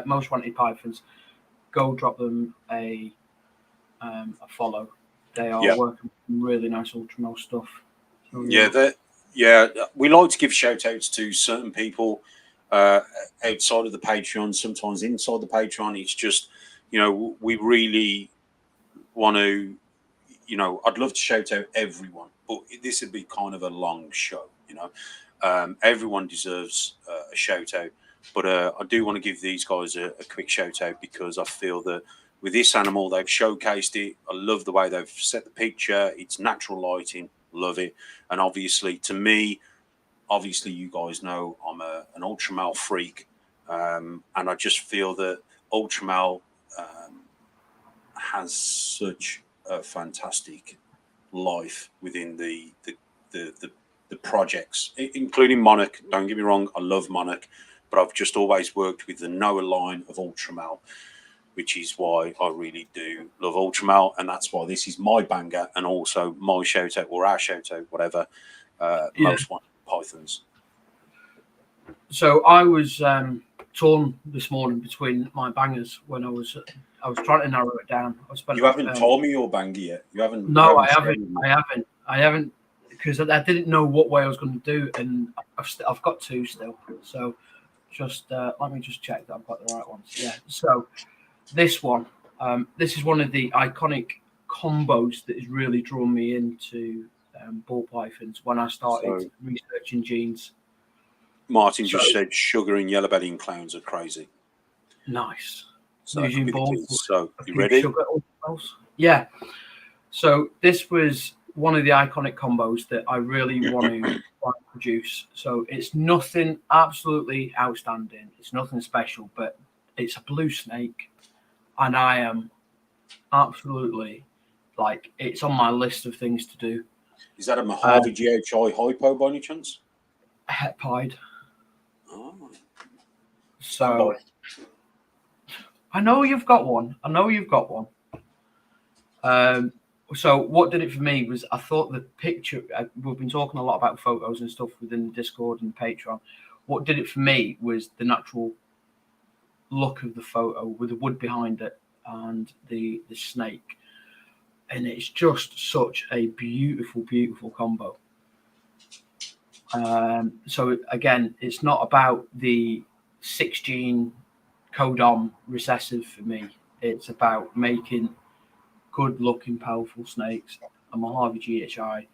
Most Wanted Pythons, go drop them a follow. They are working really nice Ultramel stuff. So, we like to give shout outs to certain people outside of the Patreon, sometimes inside the Patreon. It's just, we really want to, I'd love to shout out everyone, but this would be kind of a long show, everyone deserves a shout out, but I do want to give these guys a quick shout out because I feel that with this animal, they've showcased it. I love the way they've set the picture. It's natural lighting. Love it. And obviously, to me, you guys know I'm an Ultramel freak. And I just feel that Ultramel has such a fantastic life within the projects, including Monarch. Don't get me wrong, I love Monarch, but I've just always worked with the Noah line of Ultramel, which is why I really do love Ultramel, and that's why this is my banger and also my shout out or our shout out, whatever. Most Wanted Pythons. So I was torn this morning between my bangers when I was trying to narrow it down. You haven't told me your banger yet. You haven't. No, I haven't because I didn't know what way I was going to do, and I've got two still. So just let me just check that I've got the right ones. Yeah. So this one, this is one of the iconic combos that has really drawn me into ball pythons when I started researching genes. Martin just said sugar and yellow belly and clowns are crazy. Nice. So, using balls. So you ready? Yeah. So this was one of the iconic combos that I really want to produce. So it's nothing absolutely outstanding. It's nothing special, but it's a blue snake. And I am absolutely it's on my list of things to do. Is that a Mojave GHI hypo by any chance? Het pied. Oh. So I know you've got one. So what did it for me was I thought the picture, we've been talking a lot about photos and stuff within the Discord and Patreon. What did it for me was the natural look of the photo with the wood behind it and the snake. And it's just such a beautiful, beautiful combo. So again, it's not about the 6 gene codon recessive for me. It's about making good looking, powerful snakes. A Mojave GHI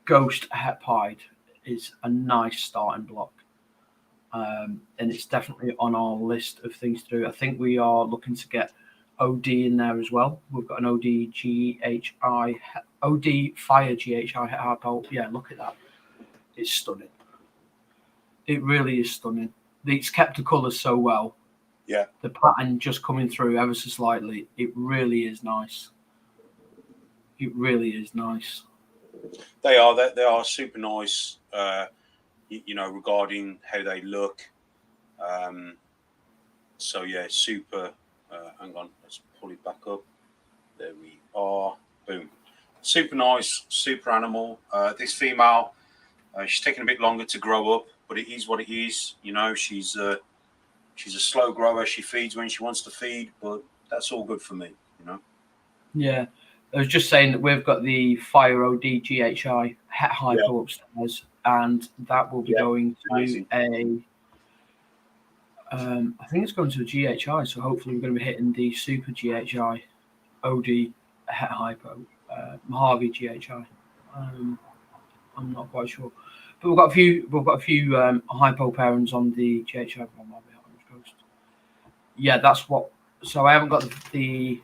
Ghost Het pied is a nice starting block. And it's definitely on our list of things to do. I think we are looking to get OD in there as well. We've got an OD Fire GHI hypo. Yeah, look at that. It's stunning. It really is stunning. It's kept the colours so well. Yeah. The pattern just coming through ever so slightly. It really is nice. It really is nice. They are super nice, regarding how they look. So yeah, super. Hang on, let's pull it back up. There we are. Boom. Super nice, super animal. This female, she's taking a bit longer to grow up, but it is what it is. She's a slow grower. She feeds when she wants to feed, but that's all good for me. Yeah. I was just saying that we've got the Fire OD GHI Het hypo upstairs, and that will be going to I think it's going to a GHI, so hopefully we're going to be hitting the Super GHI OD Het hypo, Mojave GHI. I'm not quite sure. But we've got a few hypo pairings on the GHI post. Yeah, that's what. So I haven't got the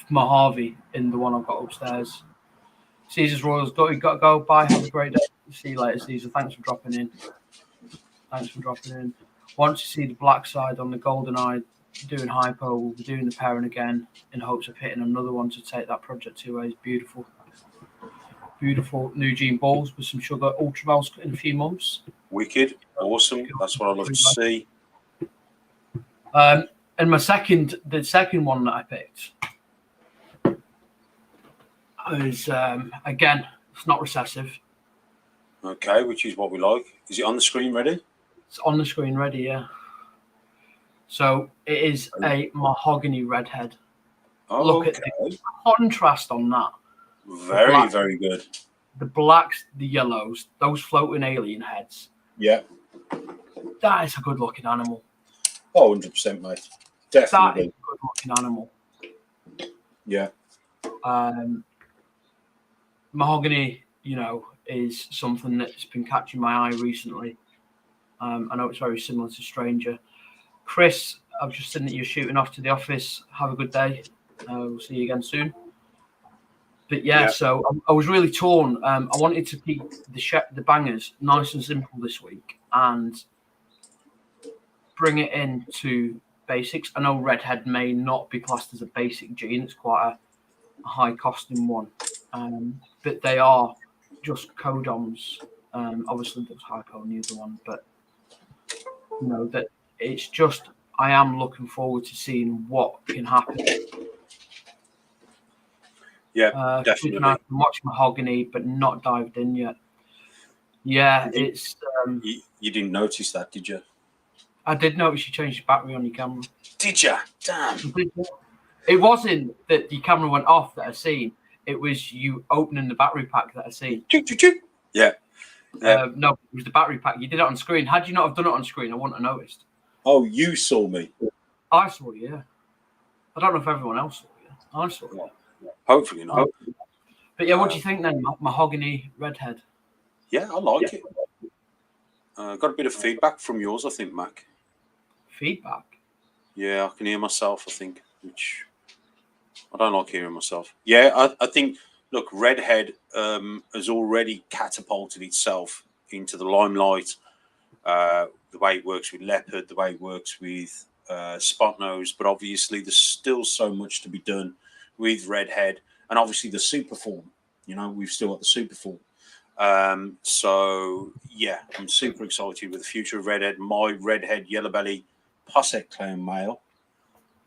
Mojave in the one I've got upstairs. Caesar's Royals, got to go. Bye. Have a great day. See you later, Caesar. Thanks for dropping in. Once you see the black side on the Golden Eye doing hypo, we'll be doing the pairing again in hopes of hitting another one to take that project to where it's beautiful. Beautiful new gene balls with some sugar ultraviolet in a few months. Wicked. Awesome. That's what I love to see. And the second one that I picked is again, it's not recessive. Okay, which is what we like. Is it on the screen ready? It's on the screen ready, yeah. So it is a mahogany redhead. Oh, Look at the contrast on that. Very good. The blacks, the yellows, those floating alien heads. Yeah. That is a good looking animal. Oh, 100%, mate. Definitely. That is a good looking animal. Yeah. Mahogany, is something that's been catching my eye recently. I know it's very similar to Stranger. Chris, I've just seen that you're shooting off to the office. Have a good day. We'll see you again soon. But so I was really torn. I wanted to keep the bangers nice and simple this week and bring it into basics. I know Redhead may not be classed as a basic gene. It's quite a high costing one. But they are just codoms. Obviously, there's hypo on the other one, but that it's just I am looking forward to seeing what can happen. Yeah, definitely. I can watch Mahogany, but not dived in yet. Yeah, it's. You didn't notice that, did you? I did notice you changed the battery on your camera. Did you? Damn. It wasn't that your camera went off that I seen. It was you opening the battery pack that I seen. Yeah. No, it was the battery pack. You did it on screen. Had you not have done it on screen, I wouldn't have noticed. Oh, you saw me. I saw you, yeah. I don't know if everyone else saw you. I saw you. Hopefully not. But yeah, what do you think then? Mahogany redhead. Yeah, I like it. Got a bit of feedback from yours, I think, Mac. Feedback? Yeah, I can hear myself, I think, which I don't like hearing myself. Yeah, I think, look, Redhead has already catapulted itself into the limelight. The way it works with Leopard, the way it works with Spot Nose, but obviously there's still so much to be done with Redhead, and obviously the super form. We've still got the super form. So yeah, I'm super excited with the future of Redhead. My Redhead yellow belly Posset clown male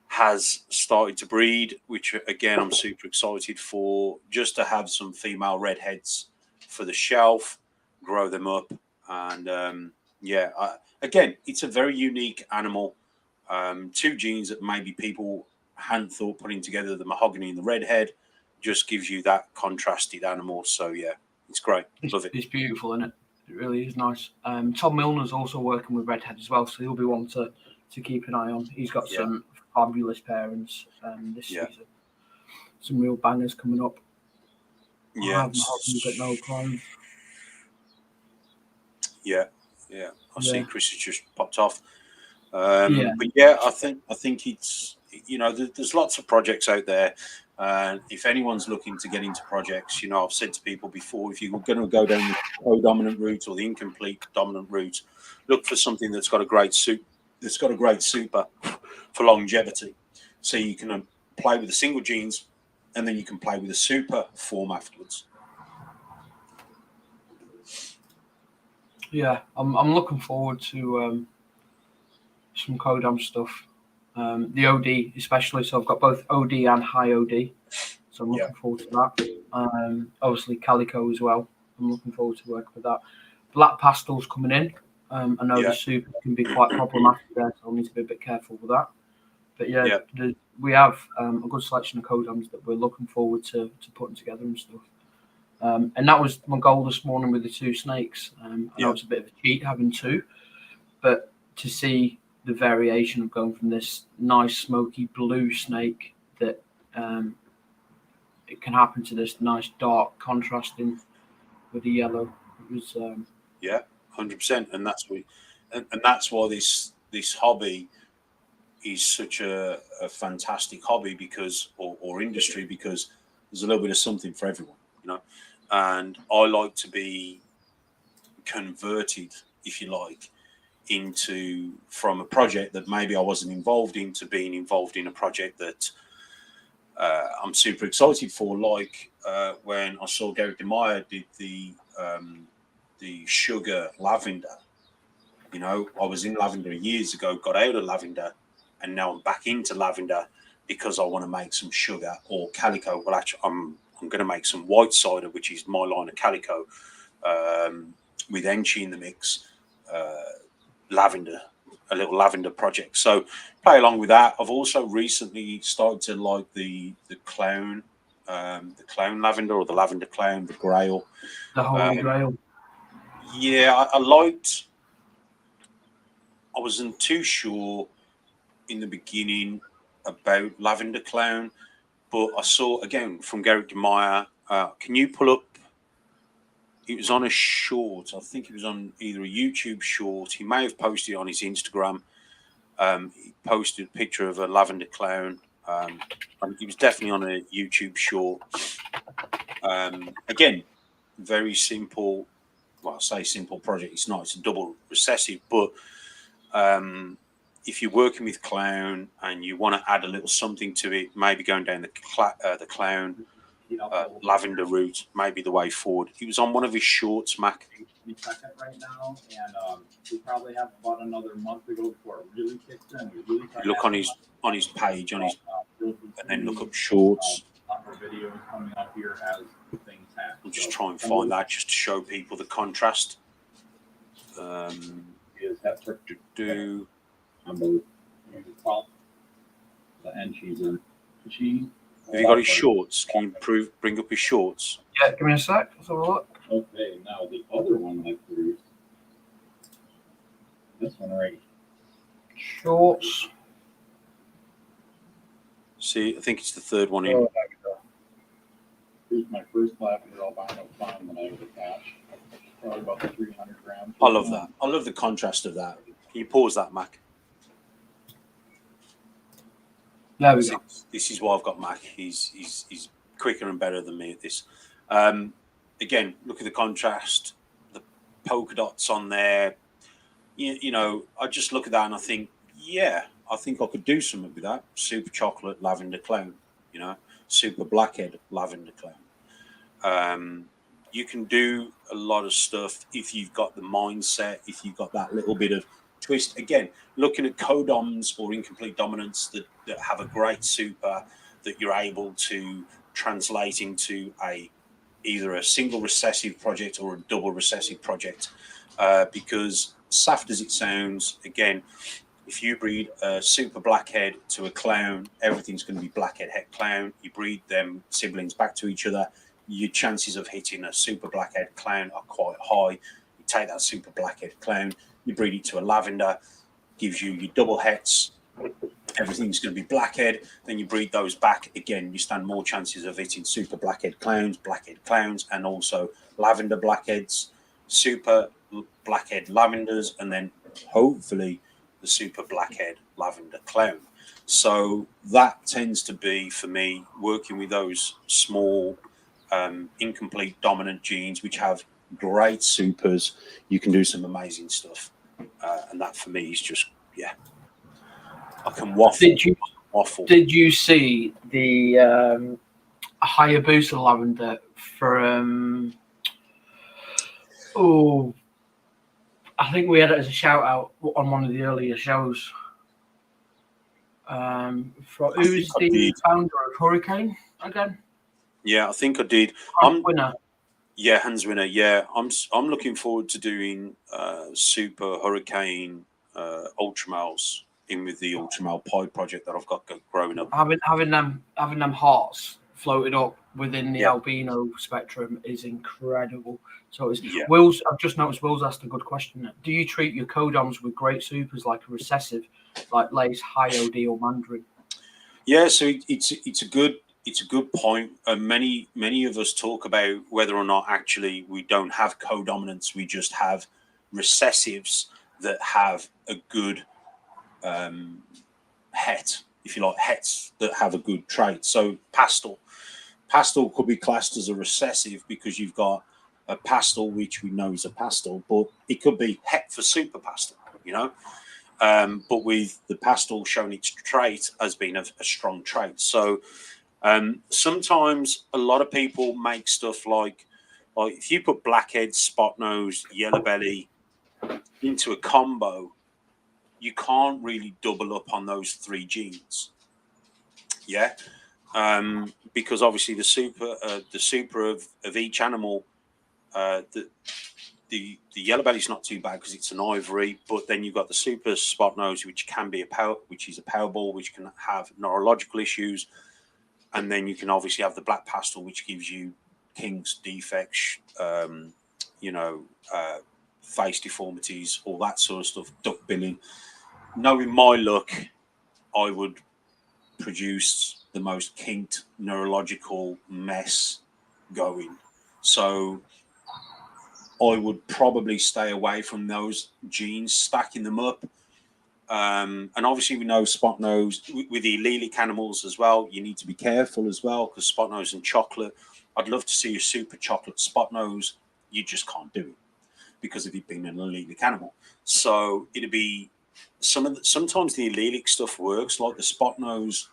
has started to breed, which again I'm super excited for, just to have some female redheads for the shelf, grow them up, and again, it's a very unique animal. Two genes that maybe people hadn't thought putting together, the mahogany and the redhead, just gives you that contrasted animal. So yeah, it's great. Love it. It's beautiful, isn't it? It really is nice. Tom Milner's also working with redhead as well, so he'll be one to keep an eye on. He's got some fabulous parents this season. Some real bangers coming up. Yeah. Mahogany, but no clone. Yeah. I see Chris has just popped off. But yeah, I think it's there's lots of projects out there. If anyone's looking to get into projects, I've said to people before, if you're going to go down the co-dominant route or the incomplete dominant route, look for something that's got a great super for longevity. So you can play with the single genes, and then you can play with the super form afterwards. Yeah, I'm looking forward to some Codam stuff. The OD especially, so I've got both OD and high OD, so I'm looking forward to that. Obviously Calico as well, I'm looking forward to working with that. Black pastels coming in. I know the super can be quite problematic there, so I'll need to be a bit careful with that. But we have a good selection of Codams that we're looking forward to putting together and stuff. And that was my goal this morning with the two snakes. I know it's a bit of a cheat having two, but to see the variation of going from this nice smoky blue snake that it can happen to this nice dark contrasting with the yellow. It was 100%, and that's what, and that's why this hobby is such a fantastic hobby or industry, because there's a little bit of something for everyone, And I like to be converted, if you like, from a project that maybe I wasn't involved in to being involved in a project that I'm super excited for. Like when I saw Gavin did the sugar lavender. I was in lavender years ago, got out of lavender, and now I'm back into lavender because I want to make some sugar or calico. Well, actually, I'm going to make some white cider, which is my line of calico, with Enchi in the mix. Lavender, a little lavender project. So play along with that. I've also recently started to like the clown lavender, or the lavender clown, the grail. The Holy Grail. Yeah, I wasn't too sure in the beginning about lavender clown, but I saw again from Garrett DeMeyer. Can you pull up? It was on a short. I think it was on either a YouTube short. He may have posted it on his Instagram. He posted a picture of a lavender clown. It was definitely on a YouTube short. Again, very simple. Well, I say simple project. It's not. It's a double recessive. But if you're working with clown and you want to add a little something to it, maybe going down the clown lavender route, maybe the way forward. He was on one of his shorts, Mac. We check it right now, and we probably have about another month to go before it really kicks in. We really look on his page, and then look up shorts. Our videos coming up here as things happen. We'll just try and find that just to show people the contrast. Is that do number 12? The Enchi's and cheese. Have you got his shorts? Can you bring up his shorts? Yeah, give me a sec. Let's have a look. Okay, now the other one I produced. This one right. Shorts. See, I think it's the third one in. Oh, there we go. Here's my first lavender albino clown that I would attach. Probably about 300 grams. I love that. I love the contrast of that. Can you pause that, Mac? There we go. This is why I've got Mac. He's quicker and better than me at this. Again, look at the contrast, the polka dots on there. I just look at that and I think, yeah, I think I could do something with that. Super chocolate lavender clown, super blackhead lavender clown. You can do a lot of stuff if you've got the mindset, if you've got that little bit of twist. Again, looking at codoms or incomplete dominants that have a great super that you're able to translate into either a single recessive project or a double recessive project. Because soft as it sounds, again, if you breed a super blackhead to a clown, everything's going to be blackhead het clown. You breed them siblings back to each other, your chances of hitting a super blackhead clown are quite high. You take that super blackhead clown, you breed it to a lavender, gives you your double hets, everything's going to be blackhead. Then you breed those back again, you stand more chances of hitting super blackhead clowns, and also lavender blackheads, super blackhead lavenders, and then hopefully the super blackhead lavender clown. So that tends to be, for me, working with those small incomplete dominant genes which have great supers. You can do some amazing stuff, and that for me is just, yeah, I can waffle. Did you see the Hayabusa lavender from I think we had it as a shout out on one of the earlier shows. Who's the founder of Hurricane again? Yeah, I think I did. Winner. Yeah, Hans Winner. Yeah, I'm looking forward to doing Super Hurricane Ultramals in with the Ultramal Pie project that I've got growing up. Having them hearts floated up within the albino spectrum is incredible. So it's Will's. I've just noticed Will's asked a good question. Do you treat your codoms with great supers like a recessive, like Lace, High OD, or Mandarin? Yeah, so it's a good it's a good point. Many of us talk about whether or not actually we don't have codominants, we just have recessives that have a good het, if you like, hets that have a good trait. So pastel could be classed as a recessive because you've got a pastel, which we know is a pastel, but it could be het for super pastel, you know. But with the pastel showing its trait as being a strong trait. So sometimes a lot of people make stuff like if you put blackhead, spot nose, yellow belly into a combo, you can't really double up on those 3 genes. Yeah. Because obviously the super of each animal, the yellow belly is not too bad because it's an ivory, but then you've got the super spot nose, which can be which is a powerball, which can have neurological issues, and then you can obviously have the black pastel, which gives you kinks, defects, face deformities, all that sort of stuff, duck billing. Knowing my luck, I would produce the most kinked neurological mess going. So I would probably stay away from those genes, stacking them up. And obviously we know spot nose with the allelic animals as well. You need to be careful as well because spot nose and chocolate. I'd love to see a super chocolate spot nose. You just can't do it because of it being an allelic animal. So it'd be sometimes the allelic stuff works, like the spot nose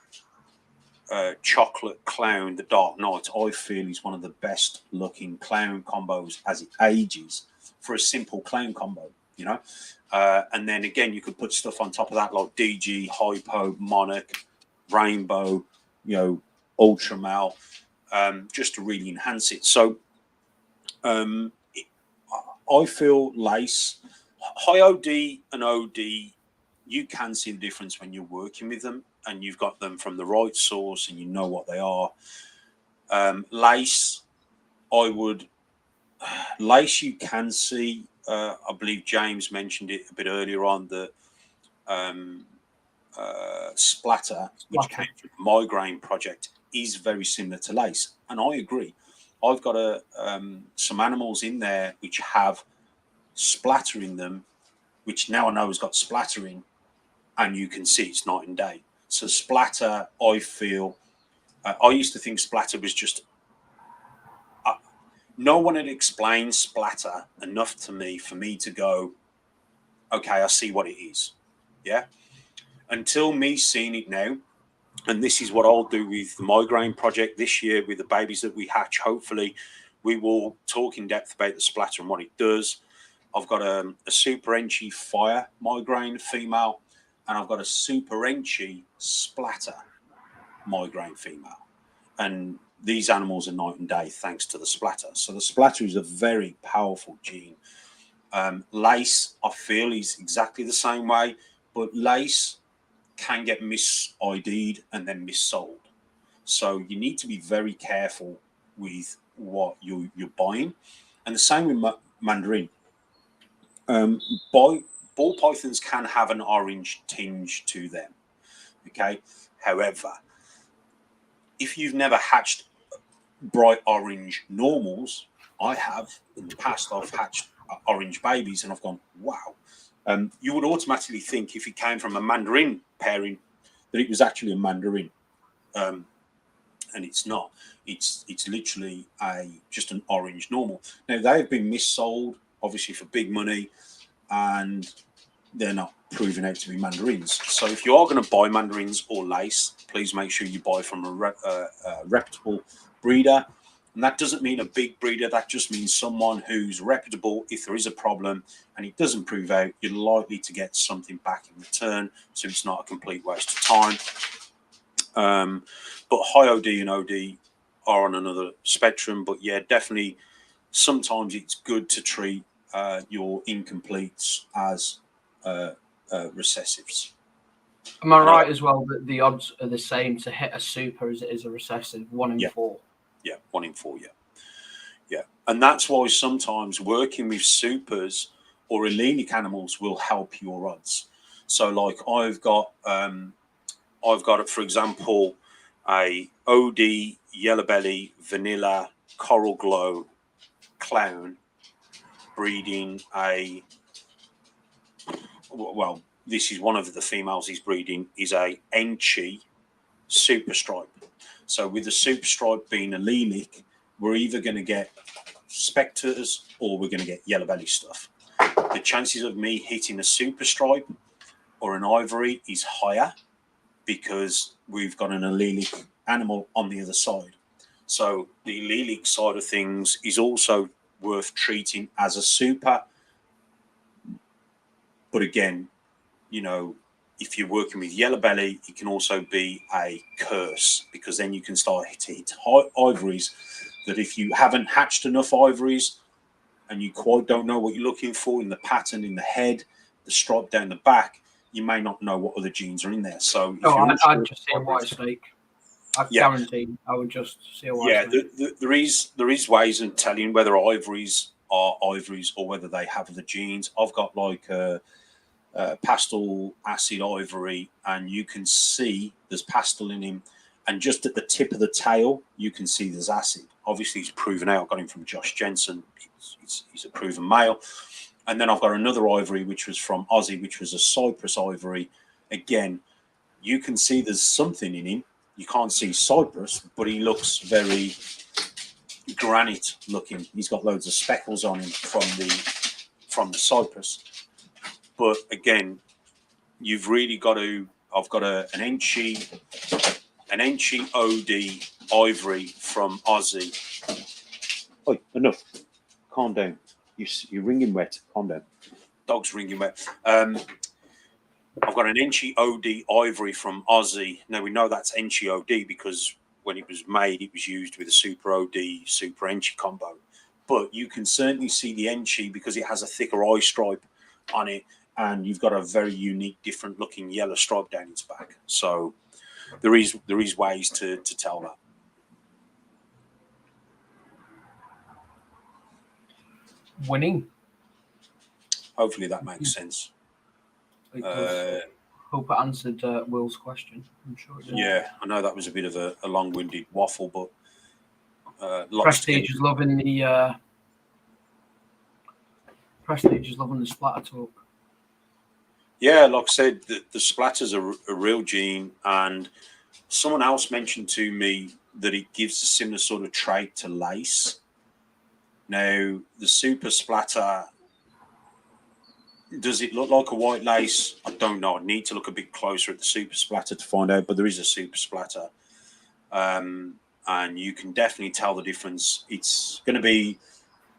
chocolate clown, the Dark Knight. I feel is one of the best looking clown combos as it ages for a simple clown combo, you know. And then again, you could put stuff on top of that like DG, Hypo, Monarch, Rainbow, you know, Ultra Mal, just to really enhance it. So I feel lace, high OD and OD, you can see the difference when you're working with them and you've got them from the right source and you know what they are. Lace, lace you can see. I believe James mentioned it a bit earlier on, the splatter, which came from the migraine project, is very similar to lace. And I agree. I've got some animals in there which have splatter in them, which now I know has got splatter in, and you can see it's night and day. So splatter, I feel, I used to think splatter was just, no one had explained splatter enough to me for me to go, okay, I see what it is. Yeah. Until me seeing it now, and this is what I'll do with the migraine project this year with the babies that we hatch. Hopefully we will talk in depth about the splatter and what it does. I've got a super Enchi fire migraine female, and I've got a super Enchi splatter migraine female. And these animals are night and day thanks to the splatter. So the splatter is a very powerful gene. Lace, I feel, is exactly the same way, but lace can get mis-ID'd and then mis-sold. So you need to be very careful with what you're buying. And the same with mandarin. Ball pythons can have an orange tinge to them. Okay. However, if you've never hatched bright orange normals, I have in the past. I've hatched orange babies, and I've gone, wow. You would automatically think if it came from a mandarin pairing that it was actually a mandarin, and it's not. It's literally just an orange normal. Now they have been missold, obviously for big money, and they're not proving out to be mandarins. So if you are going to buy mandarins or lace, please make sure you buy from a reputable breeder. And that doesn't mean a big breeder. That just means someone who's reputable. If there is a problem and it doesn't prove out, you're likely to get something back in return. So it's not a complete waste of time. But high OD and OD are on another spectrum. But yeah, definitely sometimes it's good to treat your incompletes as recessives. Am I right as well that the odds are the same to hit a super as it is a recessive? 1 in 4. Yeah, 1 in 4. Yeah. And that's why sometimes working with supers or allelic animals will help your odds. So like I've got for example, a OD Yellow Belly Vanilla Coral Glow Clown breeding a, well, this is one of the females he's breeding, is a Enchi Super Stripe. So with the Super Stripe being a lilac, we're either going to get spectres or we're going to get yellow belly stuff. The chances of me hitting a Super Stripe or an ivory is higher because we've got an allelic animal on the other side. So the allelic side of things is also worth treating as a super. But again, you know, if you're working with yellow belly, it can also be a curse, because then you can start to hit ivories that if you haven't hatched enough ivories and you quite don't know what you're looking for in the pattern, in the head, the stripe down the back, you may not know what other genes are in there. So if I'd just see a white snake. I guarantee I would just see a white snake. There is ways of telling whether ivories are ivories or whether they have the genes. I've got like a pastel acid ivory, and you can see there's pastel in him, and just at the tip of the tail you can see there's acid. Obviously he's proven out. I got him from Josh Jensen. He's a proven male. And then I've got another ivory which was from Aussie, which was a Cyprus ivory. Again, you can see there's something in him. You can't see Cyprus, but he looks very granite looking. He's got loads of speckles on him from the Cyprus. But again, you've really got to. I've got an Enchi OD ivory from Aussie. Oh, enough. Calm down. You're ringing wet. Calm down. Dog's ringing wet. I've got an Enchi OD ivory from Aussie. Now we know that's Enchi OD because when it was made, it was used with a Super OD, Super Enchi combo. But you can certainly see the Enchi because it has a thicker eye stripe on it, and you've got a very unique, different looking yellow stripe down its back. So there is ways to tell that. Winning. Hopefully that makes sense. Hope it answered Will's question. I'm sure it did. Yeah, I know that was a bit of a long-winded waffle, but Prestige is loving the splatter talk. Yeah, like I said, the splatters are a real gene, and someone else mentioned to me that it gives a similar sort of trait to lace. Now, the super splatter, does it look like a white lace? I don't know. I need to look a bit closer at the super splatter to find out, but there is a super splatter. And you can definitely tell the difference. It's going to be,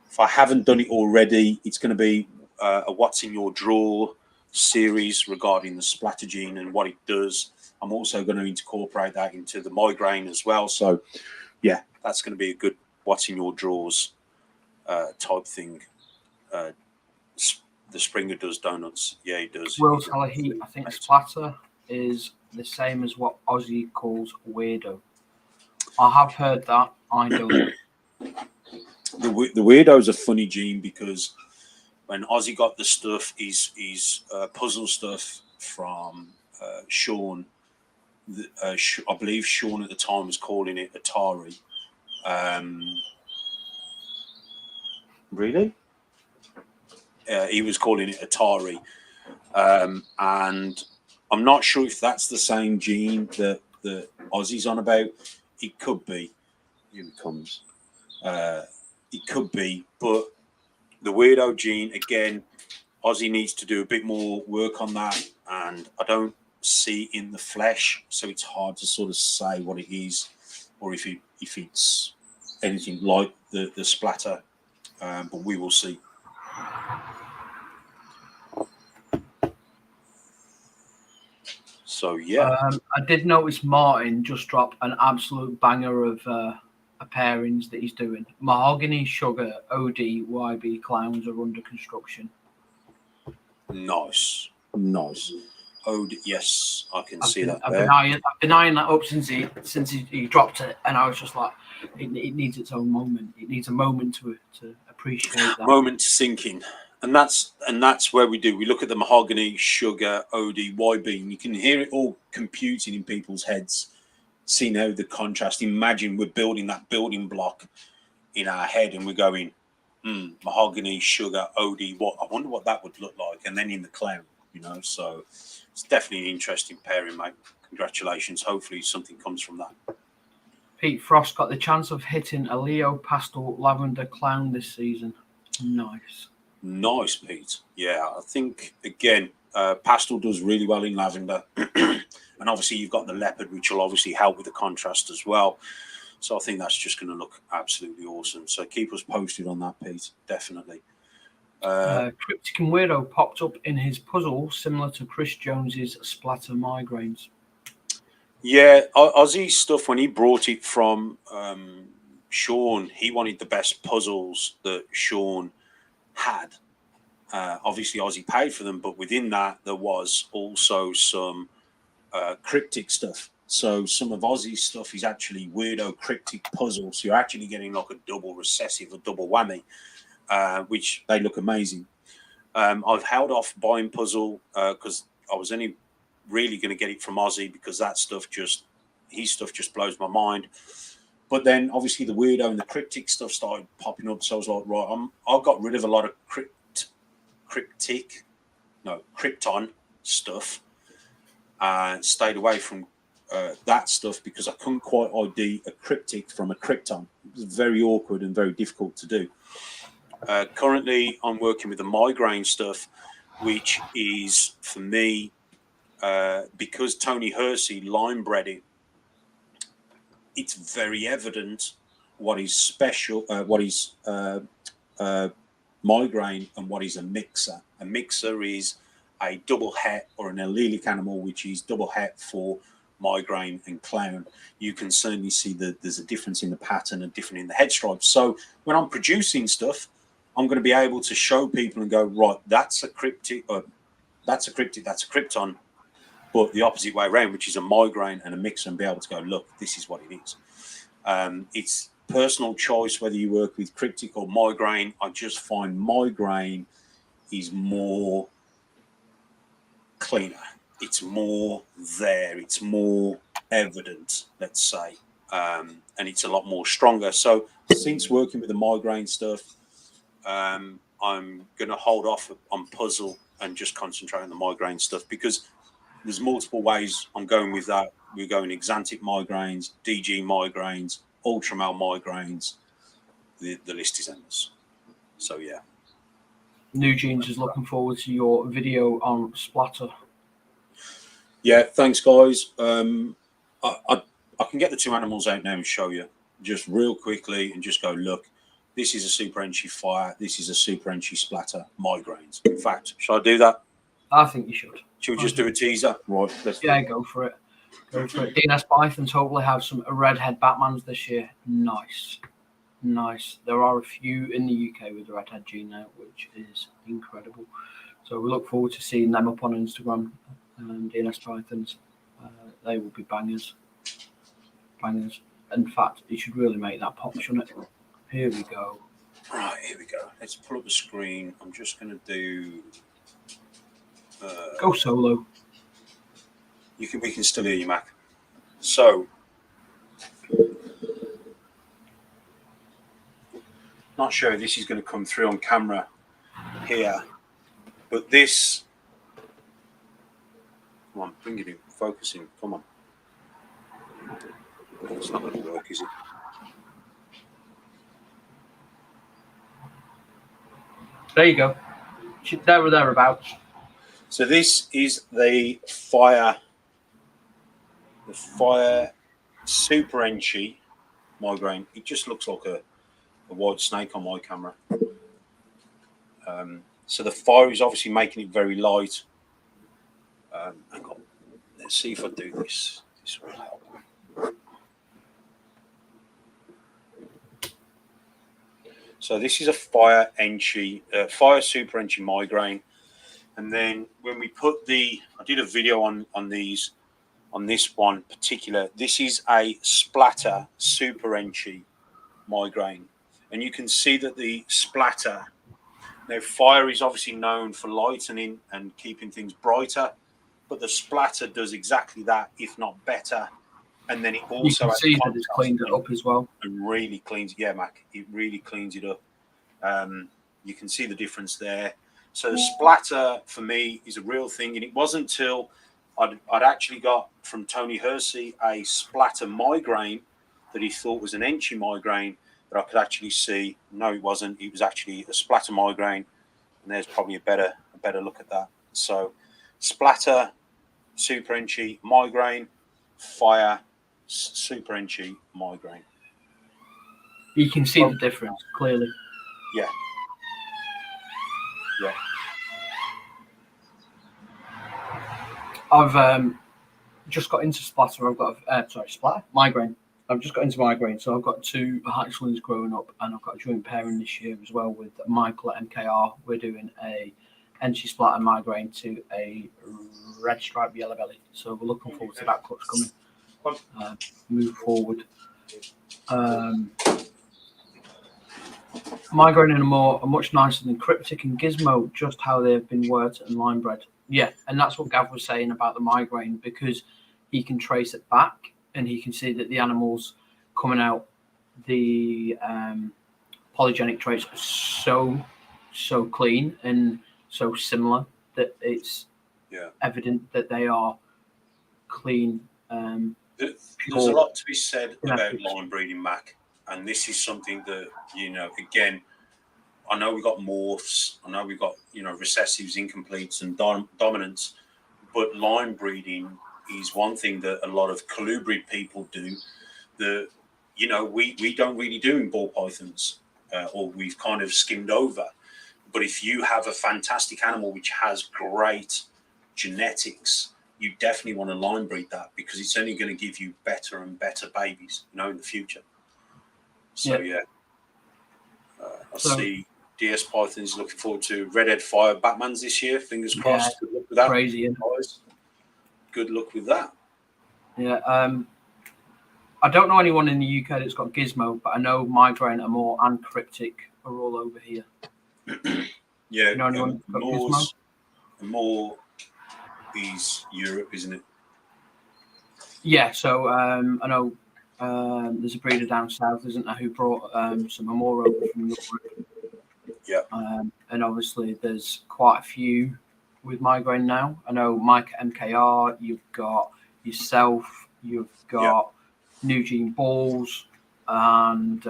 if I haven't done it already, it's going to be a What's in Your Drawer series regarding the splatter gene and what it does. I'm also going to incorporate that into the migraine as well. So, yeah, that's going to be a good What's in Your Drawers type thing. The Springer does donuts. Yeah, he does. Will Salahi, I think splatter is the same as what Aussie calls weirdo. I have heard that. I don't. The weirdo's a funny gene because when Aussie got the stuff, his puzzle stuff from Sean, I believe Sean at the time was calling it Atari. Really? He was calling it Atari. And I'm not sure if that's the same gene that Aussie's on about. It could be. Here it comes. It could be, but the weirdo gene, again, Aussie needs to do a bit more work on that, and I don't see in the flesh, so it's hard to sort of say what it is, or if it's anything like the splatter, but we will see. So yeah, I did notice Martin just dropped an absolute banger of pairings that he's doing. Mahogany, Sugar, OD, YB clowns are under construction. nice. OD, yes, I can see that. I've been eyeing that up since he dropped it, and I was just like, it needs its own moment. It needs a moment to appreciate that. Moment to sink in. And that's where we look at the Mahogany, Sugar, OD, YB, and you can hear it all computing in people's heads. seeing how the contrast. Imagine we're building that building block in our head, and we're going, mahogany, sugar, OD. What I wonder what that would look like, and then in the clown, So it's definitely an interesting pairing, mate. Congratulations. Hopefully something comes from that. Pete Frost got the chance of hitting a Leo Pastel Lavender Clown this season. Nice, Pete. Yeah, I think again, pastel does really well in lavender, and obviously you've got the leopard, which will obviously help with the contrast as well. So I think that's just going to look absolutely awesome. So keep us posted on that, Pete. Definitely. Cryptic and Weirdo popped up in his puzzle, similar to Chris Jones's Splatter Migraines. Yeah, Ozzy's stuff, when he brought it from Sean, he wanted the best puzzles that Sean had. Obviously, Ozzy paid for them, but within that, there was also some cryptic stuff. So some of Ozzy's stuff is actually weirdo cryptic puzzles. So you're actually getting like a double recessive, a double whammy, which they look amazing. I've held off buying puzzle because I was only really going to get it from Ozzy, because his stuff just blows my mind. But then obviously the weirdo and the cryptic stuff started popping up. So I was like, right, I got rid of a lot of Krypton stuff, and stayed away from that stuff because I couldn't quite ID a cryptic from a Krypton. It was very awkward and very difficult to do. Currently, I'm working with the migraine stuff, which is, for me, because Tony Hersey line bred it, it's very evident what is special, what is migraine and what is a mixer. A mixer is a double het or an allelic animal, which is double het for migraine and clown. You can certainly see that there's a difference in the pattern and different in the head stripes. So when I'm producing stuff, I'm going to be able to show people and go, right, that's a cryptic, that's a Krypton, but the opposite way around, which is a migraine and a mixer, and be able to go, look, this is what it is. It's personal choice whether you work with cryptic or migraine. I just find migraine is more cleaner. It's more there. It's more evident, let's say, and it's a lot more stronger. So since working with the migraine stuff, I'm going to hold off on puzzle and just concentrate on the migraine stuff, because there's multiple ways I'm going with that. We're going exantic migraines, DG migraines, ultramal migraines. The list is endless. So, yeah. New Jeans is looking forward to your video on Splatter. Yeah, thanks, guys. I can get the two animals out now and show you just real quickly and just go, look, this is a Super Enchi Fire. This is a Super Enchi Splatter migraines. In fact, shall I do that? I think you should. Should we just do a teaser? Right. Go for it. Go for it. DNS Pythons hopefully have some redhead Batmans this year. Nice. There are a few in the UK with the redhead gene now, which is incredible. So we look forward to seeing them up on Instagram. DNS Pythons, they will be bangers. In fact, it should really make that pop, shouldn't it? Here we go. Right, here we go. Let's pull up the screen. I'm just going to do... go solo. We can still hear you, Mac. So, not sure if this is going to come through on camera here, but this... Come on, bring it in. Focus in. Come on. It's not going to work, is it? There you go. There or thereabouts. So this is the Fire Super Enchi migraine. It just looks like a white snake on my camera. So the fire is obviously making it very light. Hang on. Let's see if I do this. This will help. So this is a Fire Super Enchi migraine. And then when we put I did a video on this one particular. This is a Splatter Super Enchi migraine. And you can see that the Splatter, now Fire is obviously known for lightening and keeping things brighter, but the Splatter does exactly that, if not better. And then it You also can has see that it's cleaned it up as well. and really cleans. Yeah, Mac, it really cleans it up. You can see the difference there. So the splatter for me is a real thing, and it wasn't until I'd actually got from Tony Hersey a splatter migraine that he thought was an Enchi migraine that I could actually see. No, it wasn't. It was actually a splatter migraine, and there's probably a better look at that. So splatter, super Enchi, migraine, fire, super Enchi, migraine. You can see the difference clearly. Yeah. Yeah. I've just got into splatter. I've got migraine. I've just got into migraine, so I've got 2 hatchlings growing up, and I've got a joint pairing this year as well with Michael at MKR. We're doing a Enchi splatter migraine to a red stripe yellow belly, so we're looking forward to that clutch coming. Move forward. Migraine and are much nicer than Cryptic and Gizmo, just how they've been worked and line bred. Yeah, and that's what Gav was saying about the migraine, because he can trace it back and he can see that the animals coming out, the polygenic traits are so clean and so similar that it's evident that they are clean. There's a lot to be said about line breeding, Mac, and this is something that, again, I know we've got morphs, I know we've got, recessives, incompletes, and dominants, but line breeding is one thing that a lot of colubrid people do that, we don't really do in ball pythons, or we've kind of skimmed over. But if you have a fantastic animal which has great genetics, you definitely want to line breed that, because it's only going to give you better and better babies, in the future. So, I see DS Python's looking forward to Redhead Fire Batmans this year. Fingers crossed. Good luck with that. Crazy, guys. Good luck with that. Yeah. I don't know anyone in the UK that's got Gizmo, but I know Migraine, Amor, and Cryptic are all over here. Yeah. You know anyone that's got Gizmo? Amor is Europe, isn't it? Yeah. So I know there's a breeder down south, isn't there, who brought some Amor over from Europe. Yeah. And obviously there's quite a few with Migraine now. I know Mike at MKR, you've got yourself, you've got New Gene Balls, and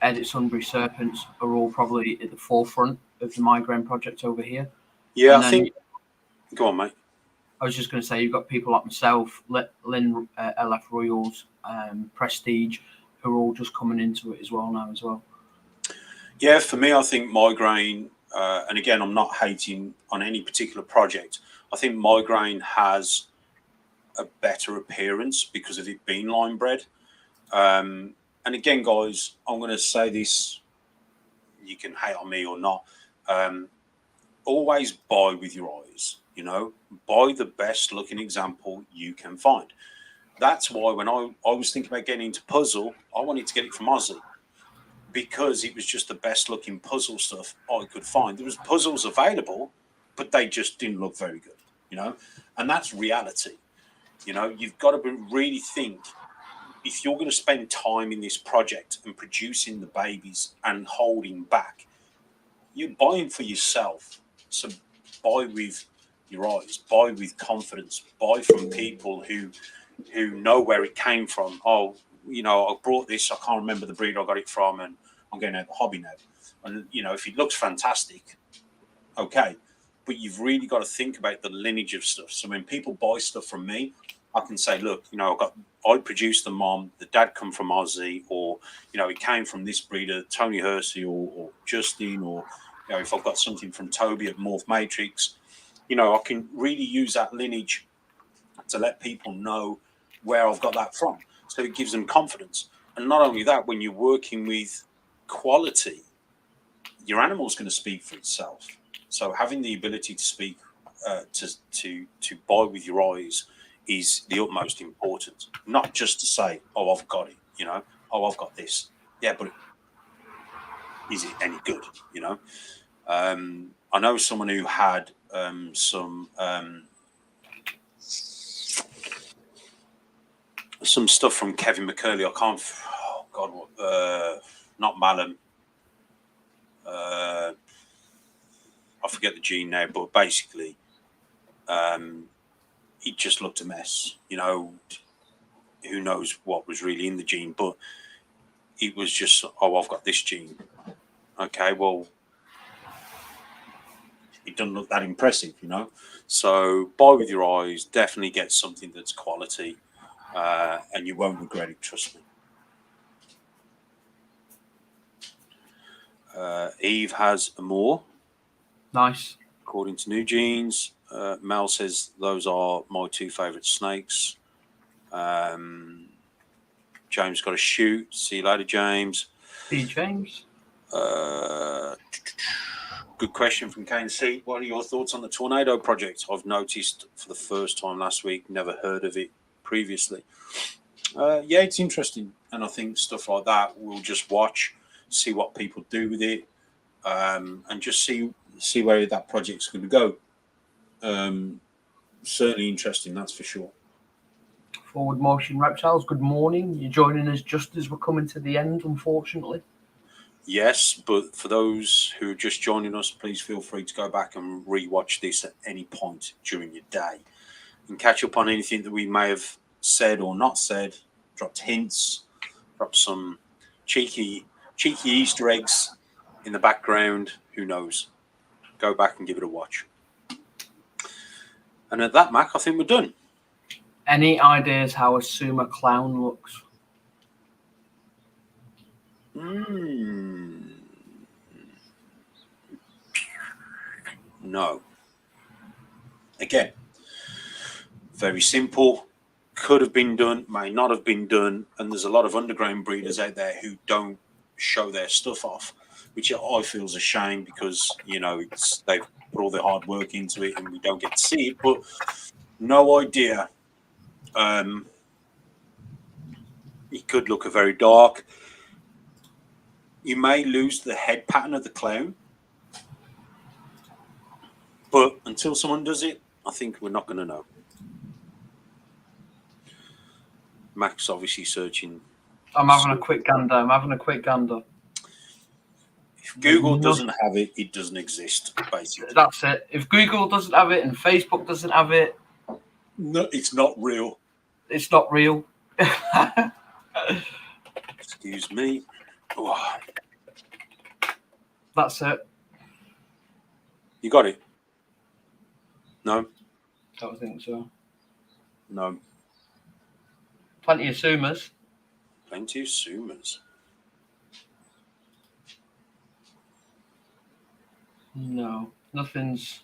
Edit Sunbury Serpents are all probably at the forefront of the Migraine project over here. Yeah, I think. Go on, mate. I was just going to say, you've got people like myself, Lynn, LF Royals, Prestige, who are all just coming into it as well now as well. Yeah, for me, I think Migraine, and again, I'm not hating on any particular project. I think Migraine has a better appearance because of it being line bred. And again, guys, I'm going to say this, you can hate on me or not. Always buy with your eyes, buy the best looking example you can find. That's why when I was thinking about getting into puzzle, I wanted to get it from Aussie, because it was just the best looking puzzle stuff I could find. There was puzzles available, but they just didn't look very good, and that's reality. You've got to really think, if you're going to spend time in this project and producing the babies and holding back, you're buying for yourself. So buy with your eyes, buy with confidence, buy from people who know where it came from. Oh, I brought this, I can't remember the breed I got it from, and I'm going out the hobby now. And, if it looks fantastic, okay. But you've really got to think about the lineage of stuff. So when people buy stuff from me, I can say, look, I produced the mom, the dad come from Aussie, or, it came from this breeder, Tony Hersey or Justin, or, if I've got something from Toby at Morph Matrix, I can really use that lineage to let people know where I've got that from. So it gives them confidence. And not only that, when you're working with quality, your animal's going to speak for itself. So having the ability to speak, to buy with your eyes is the utmost importance. Not just to say, oh, I've got it, oh, I've got this. Yeah, but is it any good, I know someone who had some some stuff from Kevin McCurley. I can't. Oh God, not Malum. I forget the gene now, but basically, it just looked a mess. You know, who knows what was really in the gene, but it was just, oh, I've got this gene. Okay, well, it doesn't look that impressive, you know. So buy with your eyes. Definitely get something that's quality, and you won't regret it. Trust me. Eve has a more. Nice. According to New Jeans, Mel says those are my two favourite snakes. James got a shoot. See you later, James. See you, James. Good question from Kane C. What are your thoughts on the Tornado project? I've noticed for the first time last week, never heard of it previously. Yeah, it's interesting. And I think stuff like that, we'll just watch, see what people do with it, and just see where that project's going to go. Certainly interesting, that's for sure. Forward Motion Reptiles, good morning. You're joining us just as we're coming to the end, unfortunately. Yes, but for those who are just joining us, please feel free to go back and re-watch this at any point during your day and catch up on anything that we may have said or not said, dropped hints, dropped some cheeky Easter eggs in the background. Who knows? Go back and give it a watch. And at that, Mac, I think we're done. Any ideas how a Suma clown looks? No. Again, very simple. Could have been done, may not have been done, and there's a lot of underground breeders out there who don't show their stuff off, which I feel is a shame because, you know, they've put all their hard work into it and we don't get to see it. But no idea. It could look a very dark. You may lose the head pattern of the clown, but until someone does it, I think we're not going to know. Mac's obviously searching. I'm having a quick gander. If Google doesn't have it, it doesn't exist, basically. That's it. If Google doesn't have it and Facebook doesn't have it, no, it's not real. It's not real. Excuse me. Oh. That's it. You got it? No? I don't think so. No. Plenty of Sumas. Plenty of Sumas. No, nothing's.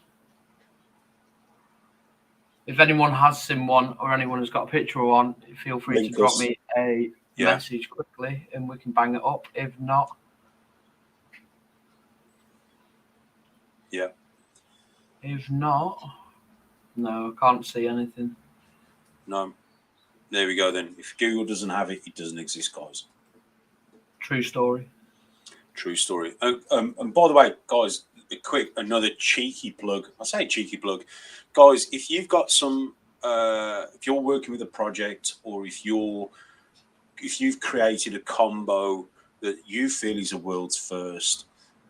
If anyone has seen one or anyone has got a picture of one, feel free to drop me a message quickly and we can bang it up. If not, no, I can't see anything. No. There we go then. If Google doesn't have it, it doesn't exist, guys. True story. True story. And by the way, guys, another cheeky plug. I say cheeky plug. Guys, if you've got some, if you're working with a project or if you've created a combo that you feel is a world's first,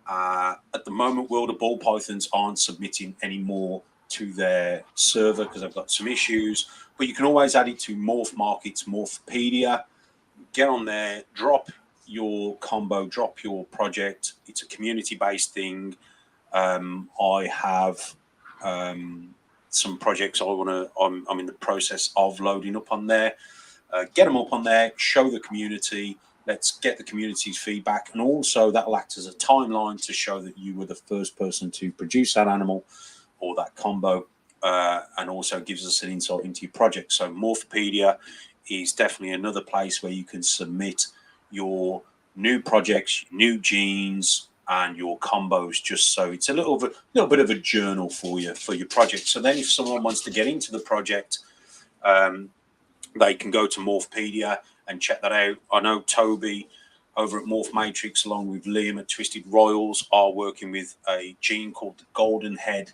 at the moment, World of Ball Pythons aren't submitting any more to their server because they've got some issues. But you can always add it to Morph Market's Morphopedia. Get on there, drop your combo, drop your project. It's a community-based thing. I have some projects I'm in the process of loading up on there. Get them up on there, show the community. Let's get the community's feedback. And also that'll act as a timeline to show that you were the first person to produce that animal or that combo, and also gives us an insight into your project. So Morphopedia is definitely another place where you can submit your new projects, new genes, and your combos, just so it's a little bit of a journal for your project. So then if someone wants to get into the project, they can go to Morphopedia and check that out. I know Toby over at Morph Matrix, along with Liam at Twisted Royals, are working with a gene called the Golden Head,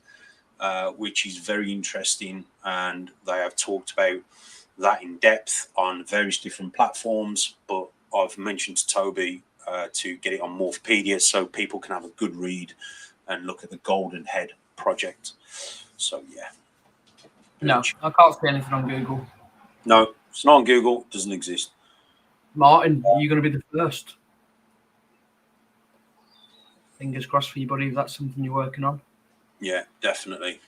which is very interesting. And they have talked about that in depth on various different platforms, but I've mentioned to Toby to get it on Morphpedia so people can have a good read and look at the Golden Head project. So yeah. No, I can't see anything on Google. No, it's not on Google. It doesn't exist. Martin, are you going to be the first? Fingers crossed for you, buddy, if that's something you're working on. Yeah, definitely.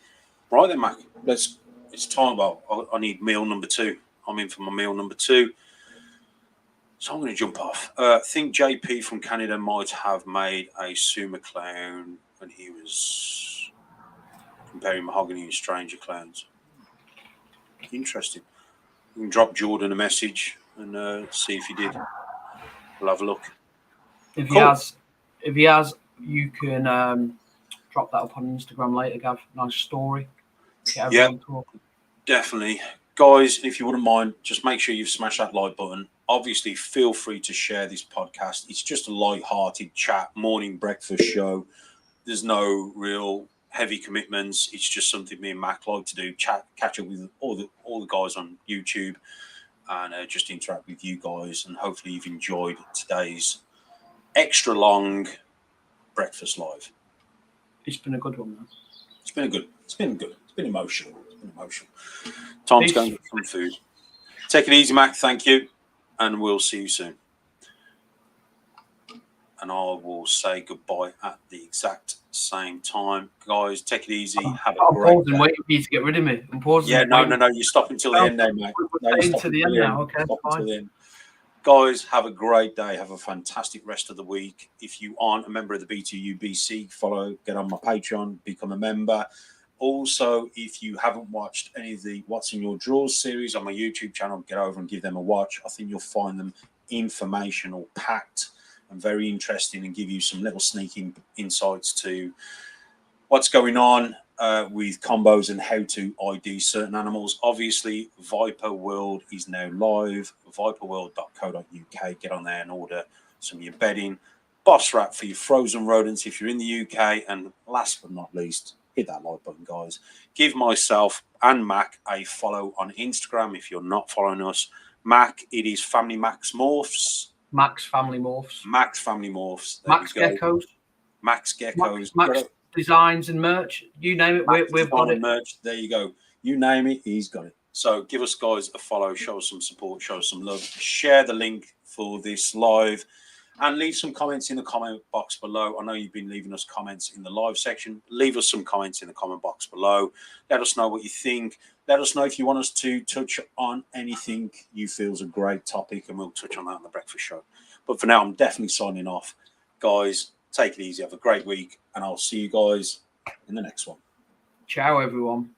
Right then, Mac. It's time. Well, I need meal number 2. I'm in for my meal number 2. So I'm going to jump off. I think JP from Canada might have made a Sumer clown when he was comparing mahogany and stranger clowns. Interesting. You can drop Jordan a message and see if he did. We'll have a look. If Cool. he has, you can drop that up on Instagram later, Gav. Nice story. Get everyone talking. Definitely. Guys, if you wouldn't mind, just make sure you've smashed that like button. Obviously, feel free to share this podcast. It's just a light-hearted chat, morning breakfast show. There's no real heavy commitments. It's just something me and Mac like to do, chat, catch up with all the guys on YouTube and just interact with you guys. And hopefully you've enjoyed today's extra long breakfast live. It's been a good one, man. It's been good. It's been emotional. Time to go and get some food. Take it easy, Mac. Thank you. And we'll see you soon. And I will say goodbye at the exact same time. Guys, take it easy. Have a great day. I'm pausing, waiting for you to get rid of me. I'm pausing. Yeah, no. You stop until the end now, mate. No, you stop to the end now. Okay, fine. the end. Guys, have a great day. Have a fantastic rest of the week. If you aren't a member of the B2UBC, follow, get on my Patreon, become a member. Also, if you haven't watched any of the What's in Your Drawers series on my YouTube channel, get over and give them a watch. I think you'll find them informational, packed, and very interesting, and give you some little sneaking insights to what's going on with combos and how to ID certain animals. Obviously, Viper World is now live. viperworld.co.uk. Get on there and order some of your bedding. Boss Wrap for your frozen rodents if you're in the UK. And last but not least, hit that like button, guys. Give myself and Mac a follow on Instagram if you're not following us. Mac, it is Family Max Morphs. Max Family Morphs. Max Family Morphs. There Max Geckos. Max Geckos. Max Designs and merch. You name it, we've got it. Merch. There you go. You name it, he's got it. So give us, guys, a follow. Show us some support. Show us some love. Share the link for this live. And leave some comments in the comment box below. I know you've been leaving us comments in the live section. Leave us some comments in the comment box below. Let us know what you think. Let us know if you want us to touch on anything you feel is a great topic, and we'll touch on that on the breakfast show. But for now, I'm definitely signing off. Guys, take it easy. Have a great week, and I'll see you guys in the next one. Ciao, everyone.